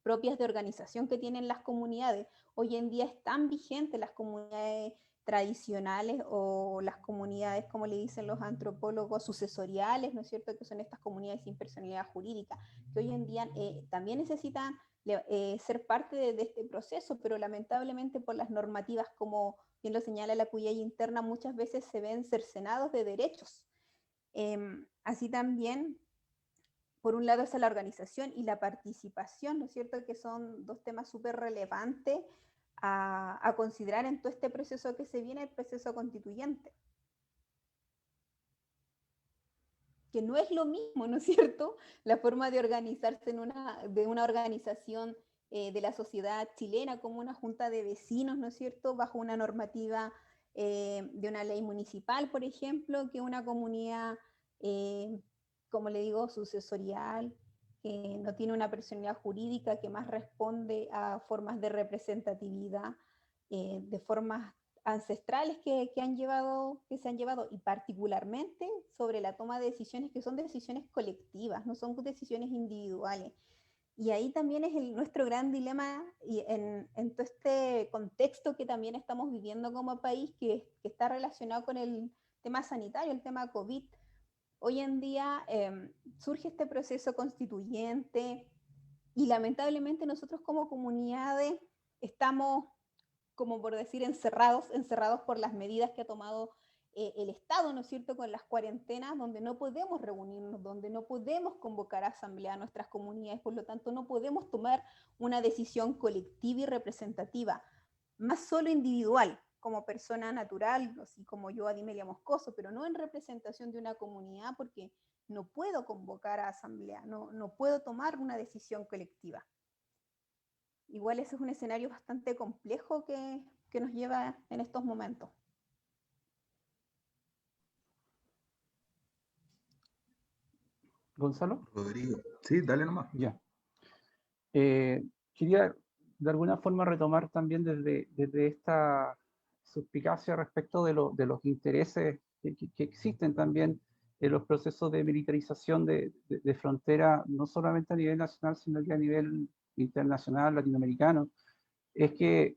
propias de organización que tienen las comunidades. Hoy en día están vigentes las comunidades tradicionales o las comunidades, como le dicen los antropólogos, sucesoriales, ¿no es cierto?, que son estas comunidades sin personalidad jurídica, que hoy en día también necesitan ser parte de este proceso, pero lamentablemente por las normativas, como bien lo señala la Cuya interna, muchas veces se ven cercenados de derechos. Así también, por un lado, está la organización y la participación, ¿no es cierto?, que son dos temas súper relevantes a considerar en todo este proceso que se viene, el proceso constituyente. Que no es lo mismo, ¿no es cierto?, la forma de organizarse de una organización de la sociedad chilena como una junta de vecinos, ¿no es cierto?, bajo una normativa de una ley municipal, por ejemplo, que una comunidad, como le digo, sucesorial, que no tiene una personalidad jurídica, que más responde a formas de representatividad, de formas ancestrales que se han llevado, y particularmente sobre la toma de decisiones que son decisiones colectivas, no son decisiones individuales. Y ahí también es nuestro gran dilema y en todo este contexto que también estamos viviendo como país, que está relacionado con el tema sanitario, el tema COVID. Hoy en día surge este proceso constituyente y lamentablemente nosotros como comunidades estamos, como por decir, encerrados por las medidas que ha tomado el Estado, ¿no es cierto?, con las cuarentenas, donde no podemos reunirnos, donde no podemos convocar a asamblea a nuestras comunidades, por lo tanto no podemos tomar una decisión colectiva y representativa, más solo individual, como persona natural, así como yo, Adimelia Moscoso, pero no en representación de una comunidad, porque no puedo convocar a asamblea, no puedo tomar una decisión colectiva. Igual ese es un escenario bastante complejo que nos lleva en estos momentos. ¿Gonzalo? Rodrigo. Sí, dale nomás. Ya. Quería de alguna forma retomar también desde esta suspicacia respecto de los intereses que existen también en los procesos de militarización de frontera, no solamente a nivel nacional, sino que a nivel internacional, latinoamericano. Es que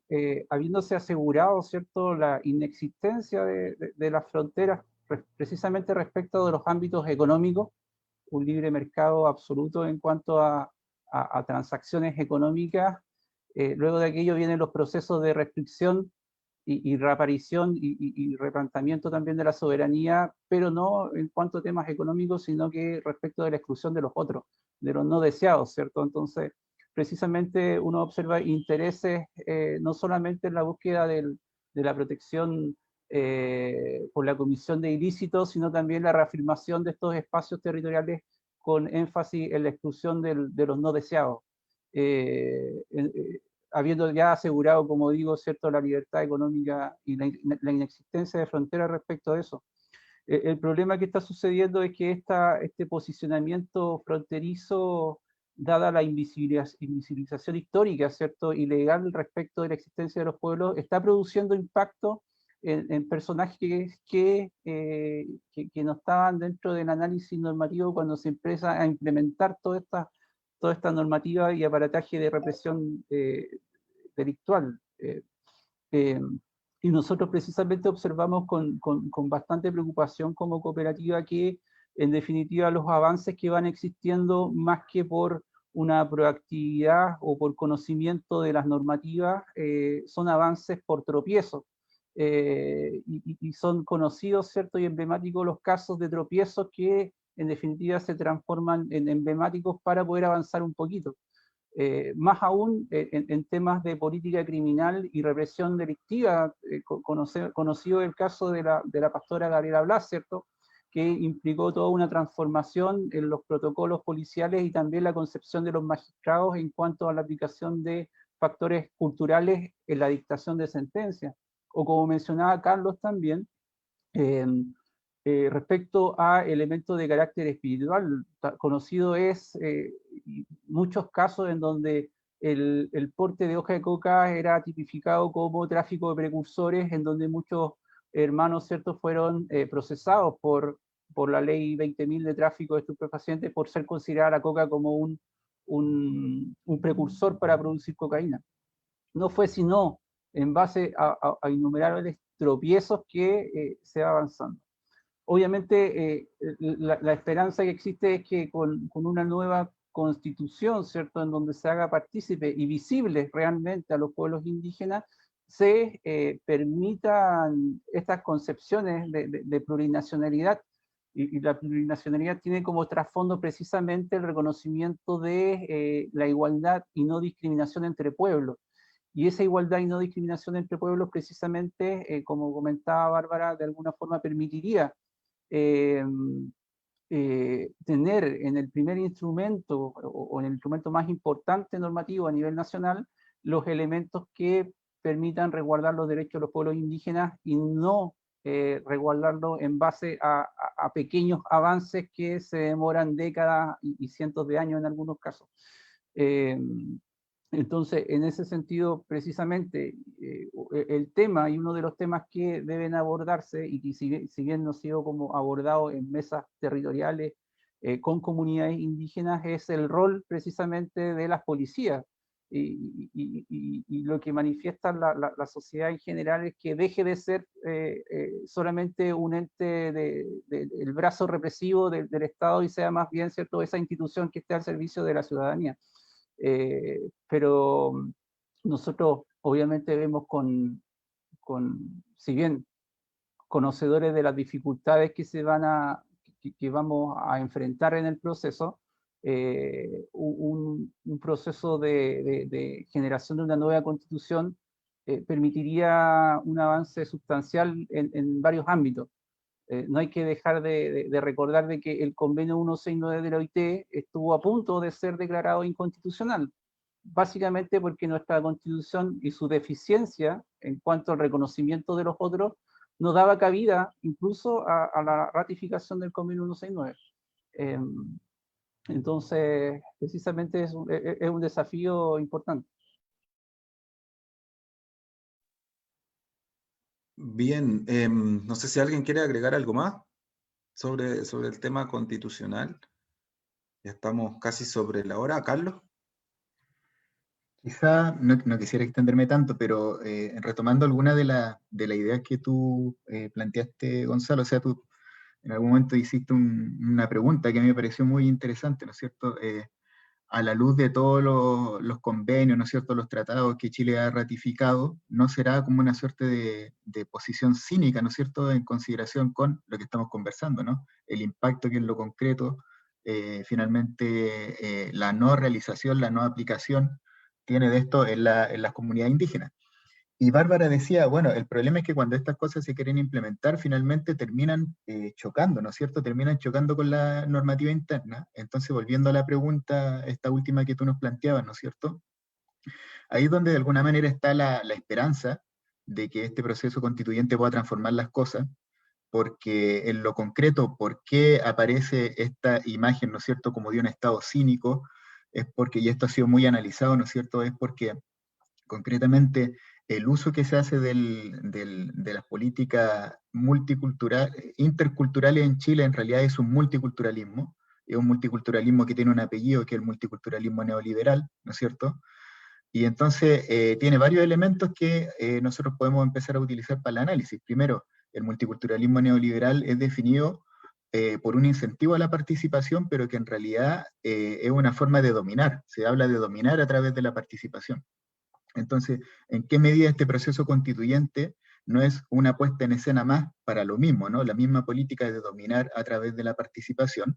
habiéndose asegurado, ¿cierto?, la inexistencia de las fronteras, precisamente respecto de los ámbitos económicos, un libre mercado absoluto en cuanto a transacciones económicas, luego de aquello vienen los procesos de restricción y reaparición y replanteamiento también de la soberanía, pero no en cuanto a temas económicos, sino que respecto de la exclusión de los otros, de los no deseados, ¿cierto? Entonces, precisamente uno observa intereses no solamente en la búsqueda de la protección por la comisión de ilícitos, sino también la reafirmación de estos espacios territoriales con énfasis en la exclusión de los no deseados. Habiendo ya asegurado, como digo, ¿cierto?, la libertad económica y la inexistencia de fronteras respecto a eso. El problema que está sucediendo es que este posicionamiento fronterizo, dada la invisibilización histórica, ¿cierto?, y legal respecto de la existencia de los pueblos, está produciendo impacto en personajes que no estaban dentro del análisis normativo cuando se empieza a implementar toda esta normativa y aparataje de represión delictual. Y nosotros precisamente observamos con bastante preocupación como cooperativa que, en definitiva, los avances que van existiendo, más que por una proactividad o por conocimiento de las normativas, son avances por tropiezos. Y son conocidos, ¿cierto?, y emblemáticos los casos de tropiezos que en definitiva se transforman en emblemáticos para poder avanzar un poquito. Más aún en temas de política criminal y represión delictiva, conocido el caso de la pastora Gabriela Blas, ¿cierto?, que implicó toda una transformación en los protocolos policiales y también la concepción de los magistrados en cuanto a la aplicación de factores culturales en la dictación de sentencias. O como mencionaba Carlos también, respecto a elementos de carácter espiritual, conocido es muchos casos en donde el porte de hoja de coca era tipificado como tráfico de precursores, en donde muchos hermanos, ¿cierto?, fueron procesados por la ley 20.000 de tráfico de estupefacientes por ser considerada la coca como un precursor para producir cocaína. No fue sino en base a innumerables tropiezos que se va avanzando. Obviamente, la esperanza que existe es que con una nueva constitución, ¿cierto?, en donde se haga partícipe y visible realmente a los pueblos indígenas, se permitan estas concepciones de plurinacionalidad Y la plurinacionalidad tiene como trasfondo precisamente el reconocimiento de la igualdad y no discriminación entre pueblos. Y esa igualdad y no discriminación entre pueblos precisamente, como comentaba Bárbara, de alguna forma permitiría tener en el primer instrumento o en el instrumento más importante normativo a nivel nacional los elementos que permitan resguardar los derechos de los pueblos indígenas y no resguardarlo en base a pequeños avances que se demoran décadas y cientos de años en algunos casos. Entonces, en ese sentido, precisamente, el tema y uno de los temas que deben abordarse y que si bien no ha sido como abordado en mesas territoriales con comunidades indígenas, es el rol precisamente de las policías. Y lo que manifiesta la sociedad en general es que deje de ser solamente un ente del brazo represivo del Estado y sea más bien, ¿cierto?, esa institución que esté al servicio de la ciudadanía. Pero nosotros obviamente vemos si bien conocedores de las dificultades que que vamos a enfrentar en el proceso, un proceso de generación de una nueva constitución permitiría un avance sustancial en varios ámbitos. No hay que dejar de recordar de que el convenio 169 de la OIT estuvo a punto de ser declarado inconstitucional, básicamente porque nuestra constitución y su deficiencia en cuanto al reconocimiento de los otros no daba cabida incluso a la ratificación del convenio 169. Entonces, precisamente es un desafío importante. Bien, no sé si alguien quiere agregar algo más sobre el tema constitucional. Ya estamos casi sobre la hora. Carlos. Quizá no quisiera extenderme tanto, pero retomando alguna de las ideas que tú planteaste, Gonzalo, o sea, tú en algún momento hiciste una pregunta que a mí me pareció muy interesante, ¿no es cierto? A la luz de todos los convenios, ¿no es cierto?, los tratados que Chile ha ratificado, ¿no será como una suerte de posición cínica, ¿no es cierto?, en consideración con lo que estamos conversando, ¿no? El impacto que en lo concreto, finalmente, la no realización, la no aplicación tiene de esto en las comunidades indígenas. Y Bárbara decía, bueno, el problema es que cuando estas cosas se quieren implementar, finalmente terminan chocando, ¿no es cierto? Terminan chocando con la normativa interna. Entonces, volviendo a la pregunta, esta última que tú nos planteabas, ¿no es cierto? Ahí es donde de alguna manera está la esperanza de que este proceso constituyente pueda transformar las cosas, porque en lo concreto, ¿por qué aparece esta imagen, ¿no es cierto?, como de un Estado cínico? Es porque, y esto ha sido muy analizado, ¿no es cierto?, es porque concretamente el uso que se hace de las políticas interculturales en Chile en realidad es un multiculturalismo que tiene un apellido que es el multiculturalismo neoliberal, ¿no es cierto? Y entonces tiene varios elementos que nosotros podemos empezar a utilizar para el análisis. Primero, el multiculturalismo neoliberal es definido por un incentivo a la participación, pero que en realidad es una forma de dominar. Se habla de dominar a través de la participación. Entonces, ¿en qué medida este proceso constituyente no es una puesta en escena más para lo mismo, ¿no? La misma política de dominar a través de la participación,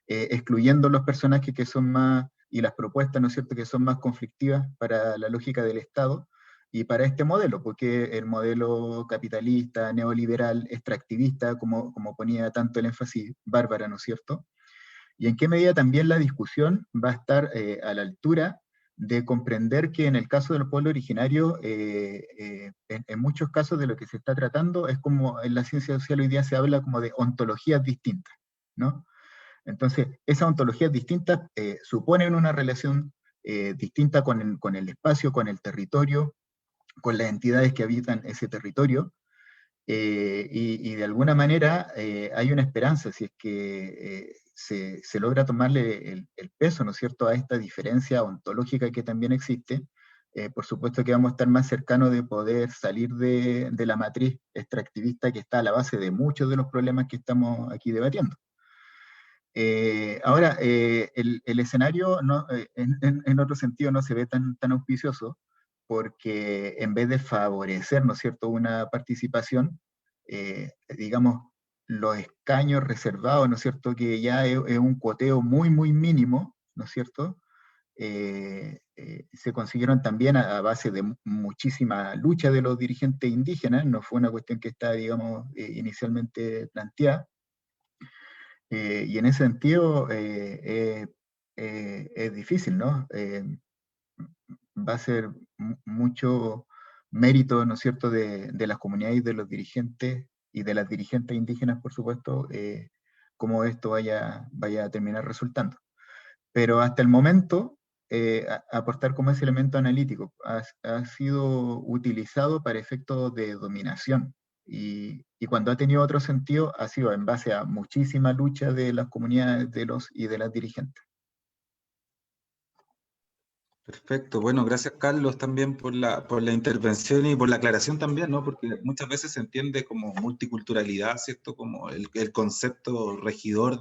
excluyendo los personajes que son más, y las propuestas, ¿no es cierto?, que son más conflictivas para la lógica del Estado y para este modelo, porque el modelo capitalista, neoliberal, extractivista, como ponía tanto el énfasis Bárbara, ¿no es cierto? Y en qué medida también la discusión va a estar a la altura de comprender que en el caso del pueblo originario, en muchos casos de lo que se está tratando es como en la ciencia social hoy día se habla como de ontologías distintas, ¿no? Entonces, esas ontologías distintas suponen una relación distinta con el espacio, con el territorio, con las entidades que habitan ese territorio, y de alguna manera hay una esperanza si es que se logra tomarle el peso, ¿no es cierto?, a esta diferencia ontológica que también existe. Por supuesto que vamos a estar más cercanos de poder salir de la matriz extractivista que está a la base de muchos de los problemas que estamos aquí debatiendo. Ahora, el escenario no, en otro sentido no se ve tan auspicioso, porque en vez de favorecer, ¿no es cierto?, una participación, digamos, los escaños reservados, ¿no es cierto?, que ya es un cuoteo muy, muy mínimo, ¿no es cierto?, se consiguieron también a base de muchísima lucha de los dirigentes indígenas, no fue una cuestión que está, digamos, inicialmente planteada, y en ese sentido es difícil, ¿no? Va a ser mucho mérito, ¿no es cierto?, de las comunidades y de los dirigentes y de las dirigentes indígenas, por supuesto, cómo esto vaya a terminar resultando. Pero hasta el momento, aportar como ese elemento analítico ha sido utilizado para efectos de dominación. Y cuando ha tenido otro sentido, ha sido en base a muchísima lucha de las comunidades de los y de las dirigentes. Perfecto, bueno, gracias Carlos también por la intervención y por la aclaración también, ¿no? Porque muchas veces se entiende como multiculturalidad, ¿cierto? Como el concepto regidor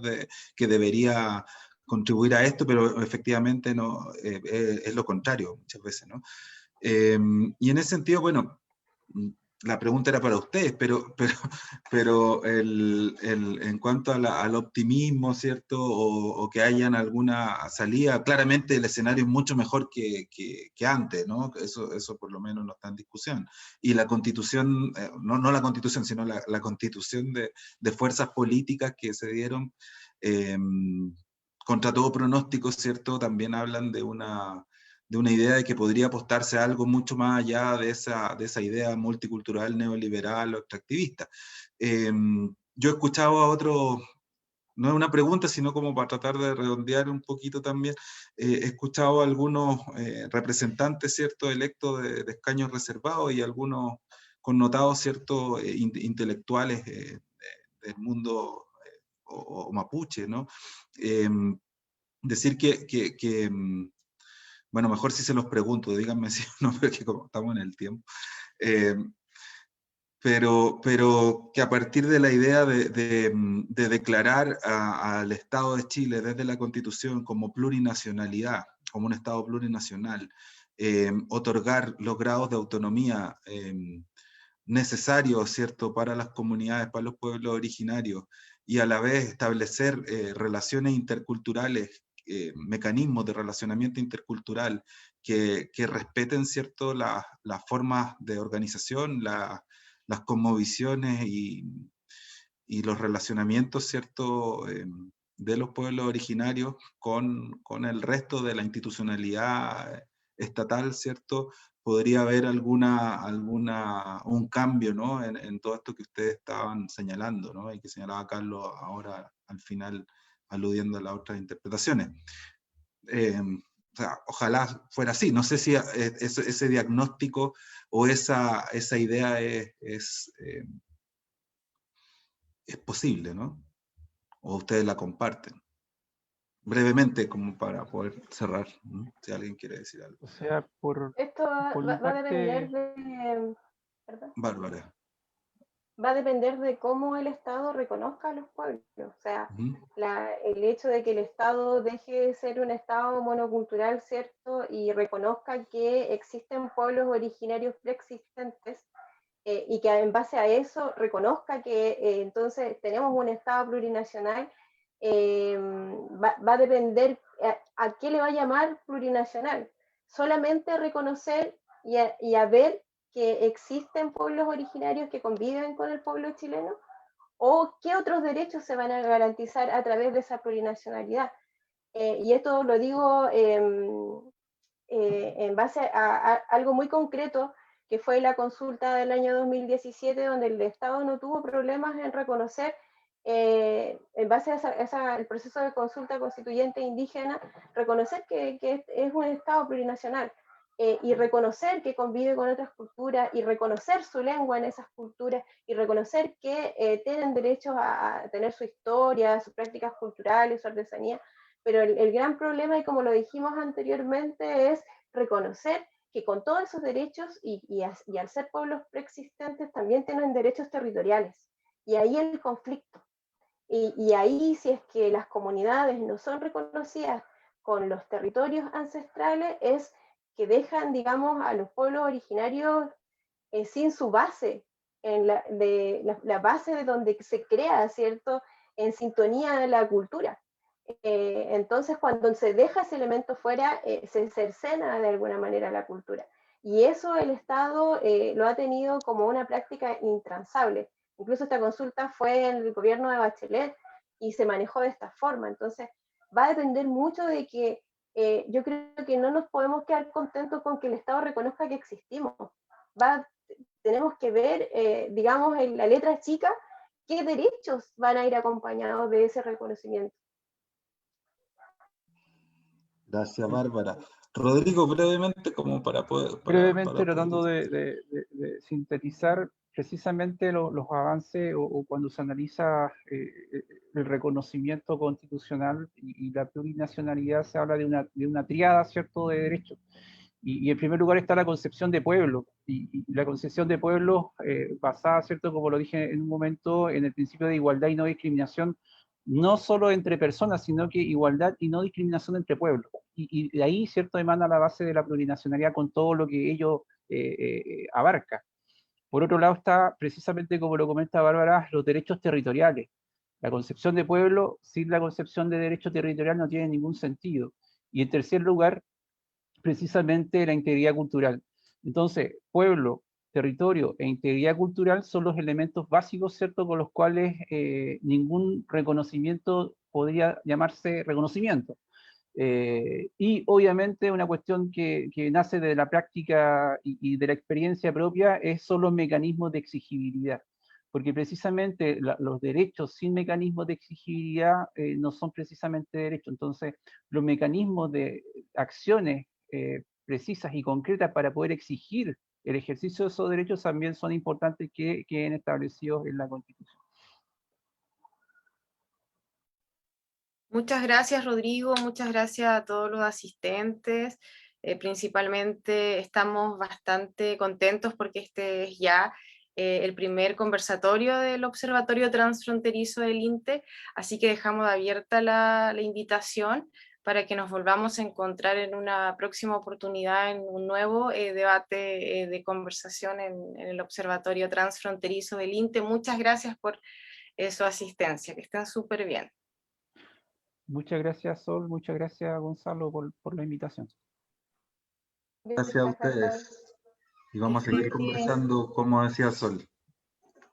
que debería contribuir a esto, pero efectivamente no, es lo contrario muchas veces, ¿no? Y en ese sentido, bueno, la pregunta era para ustedes, pero en cuanto al optimismo, ¿cierto? O que hayan alguna salida, claramente el escenario es mucho mejor que antes, ¿no? Eso por lo menos no está en discusión. Y la constitución, no la constitución, sino la constitución de fuerzas políticas que se dieron, contra todo pronóstico, ¿cierto? También hablan de una idea de que podría apostarse a algo mucho más allá de esa idea multicultural, neoliberal o extractivista. Yo he escuchado a otros, no es una pregunta, sino como para tratar de redondear un poquito también, he escuchado a algunos representantes, ¿cierto?, electos de escaños reservados y algunos connotados, ¿cierto?, intelectuales del mundo o mapuche, ¿no? Decir que bueno, mejor si se los pregunto, díganme si no, porque como estamos en el tiempo. Pero que a partir de la idea de declarar al Estado de Chile desde la Constitución como plurinacionalidad, como un Estado plurinacional, otorgar los grados de autonomía necesarios, ¿cierto?, para las comunidades, para los pueblos originarios, y a la vez establecer relaciones interculturales, mecanismos de relacionamiento intercultural que respeten, ¿cierto?, las formas de organización, las cosmovisiones y los relacionamientos, ¿cierto?, de los pueblos originarios con el resto de la institucionalidad estatal, ¿cierto? Podría haber un cambio, ¿no?, en todo esto que ustedes estaban señalando, ¿no?, y que señalaba Carlos ahora al final, aludiendo a las otras interpretaciones. O sea, ojalá fuera así. No sé si ese diagnóstico o esa idea es posible, ¿no? O ustedes la comparten. Brevemente, como para poder cerrar, ¿no? Si alguien quiere decir algo. O sea, Esto por mi va a depender parte, de, perdón, Bárbara. va a depender de cómo el Estado reconozca a los pueblos. O sea, Ujú. el hecho de que el Estado deje de ser un Estado monocultural, ¿cierto? Y reconozca que existen pueblos originarios preexistentes, y que en base a eso reconozca que entonces tenemos un Estado plurinacional, va a depender a qué le va a llamar plurinacional. Solamente reconocer y a ver que existen pueblos originarios que conviven con el pueblo chileno, o qué otros derechos se van a garantizar a través de esa plurinacionalidad. Y esto lo digo en base a algo muy concreto, que fue la consulta del año 2017, donde el Estado no tuvo problemas en reconocer, en base a el proceso de consulta constituyente indígena, reconocer que es un Estado plurinacional, y reconocer que convive con otras culturas, y reconocer su lengua en esas culturas, y reconocer que tienen derechos a tener su historia, sus prácticas culturales, su artesanía. Pero el gran problema, y como lo dijimos anteriormente, es reconocer que con todos esos derechos y al ser pueblos preexistentes también tienen derechos territoriales. Y ahí el conflicto. Y ahí, si es que las comunidades no son reconocidas con los territorios ancestrales, es que dejan, digamos, a los pueblos originarios sin su base, en la base de donde se crea, ¿cierto?, en sintonía de la cultura. Entonces, cuando se deja ese elemento fuera, se cercena de alguna manera la cultura. Y eso el Estado lo ha tenido como una práctica intransable. Incluso esta consulta fue en el gobierno de Bachelet y se manejó de esta forma. Entonces, va a depender mucho de que yo creo que no nos podemos quedar contentos con que el Estado reconozca que existimos. Tenemos que ver, digamos, en la letra chica, qué derechos van a ir acompañados de ese reconocimiento. Gracias, Bárbara. Rodrigo, brevemente, como para poder... Brevemente, tratando de sintetizar precisamente los avances o cuando se analiza el reconocimiento constitucional y la plurinacionalidad, se habla de una tríada, ¿cierto?, de derechos. Y en primer lugar está la concepción de pueblo, y la concepción de pueblo basada, ¿cierto?, como lo dije en un momento, en el principio de igualdad y no discriminación, no solo entre personas, sino que igualdad y no discriminación entre pueblos. Y de ahí, ¿cierto?, emana la base de la plurinacionalidad con todo lo que ello abarca. Por otro lado está, precisamente como lo comenta Bárbara, los derechos territoriales. La concepción de pueblo sin la concepción de derecho territorial no tiene ningún sentido. Y en tercer lugar, precisamente la integridad cultural. Entonces, pueblo, territorio e integridad cultural son los elementos básicos, ¿cierto?, con los cuales ningún reconocimiento podría llamarse reconocimiento. Y obviamente una cuestión que nace de la práctica y de la experiencia propia son los mecanismos de exigibilidad, porque precisamente los derechos sin mecanismos de exigibilidad no son precisamente derechos. Entonces, los mecanismos de acciones precisas y concretas para poder exigir el ejercicio de esos derechos también son importantes que queden establecidos en la Constitución. Muchas gracias, Rodrigo, muchas gracias a todos los asistentes. Principalmente estamos bastante contentos porque este es ya el primer conversatorio del Observatorio Transfronterizo del INTE, así que dejamos abierta la invitación para que nos volvamos a encontrar en una próxima oportunidad en un nuevo debate de conversación en el Observatorio Transfronterizo del INTE. Muchas gracias por su asistencia, que estén súper bien. Muchas gracias, Sol, muchas gracias, Gonzalo, por la invitación. Gracias a ustedes. Y vamos a seguir conversando, como decía Sol,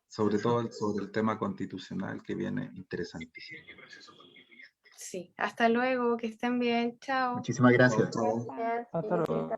sobre todo sobre el tema constitucional que viene interesantísimo. Sí, hasta luego, que estén bien, chao. Muchísimas gracias. Chao. Gracias. Hasta luego.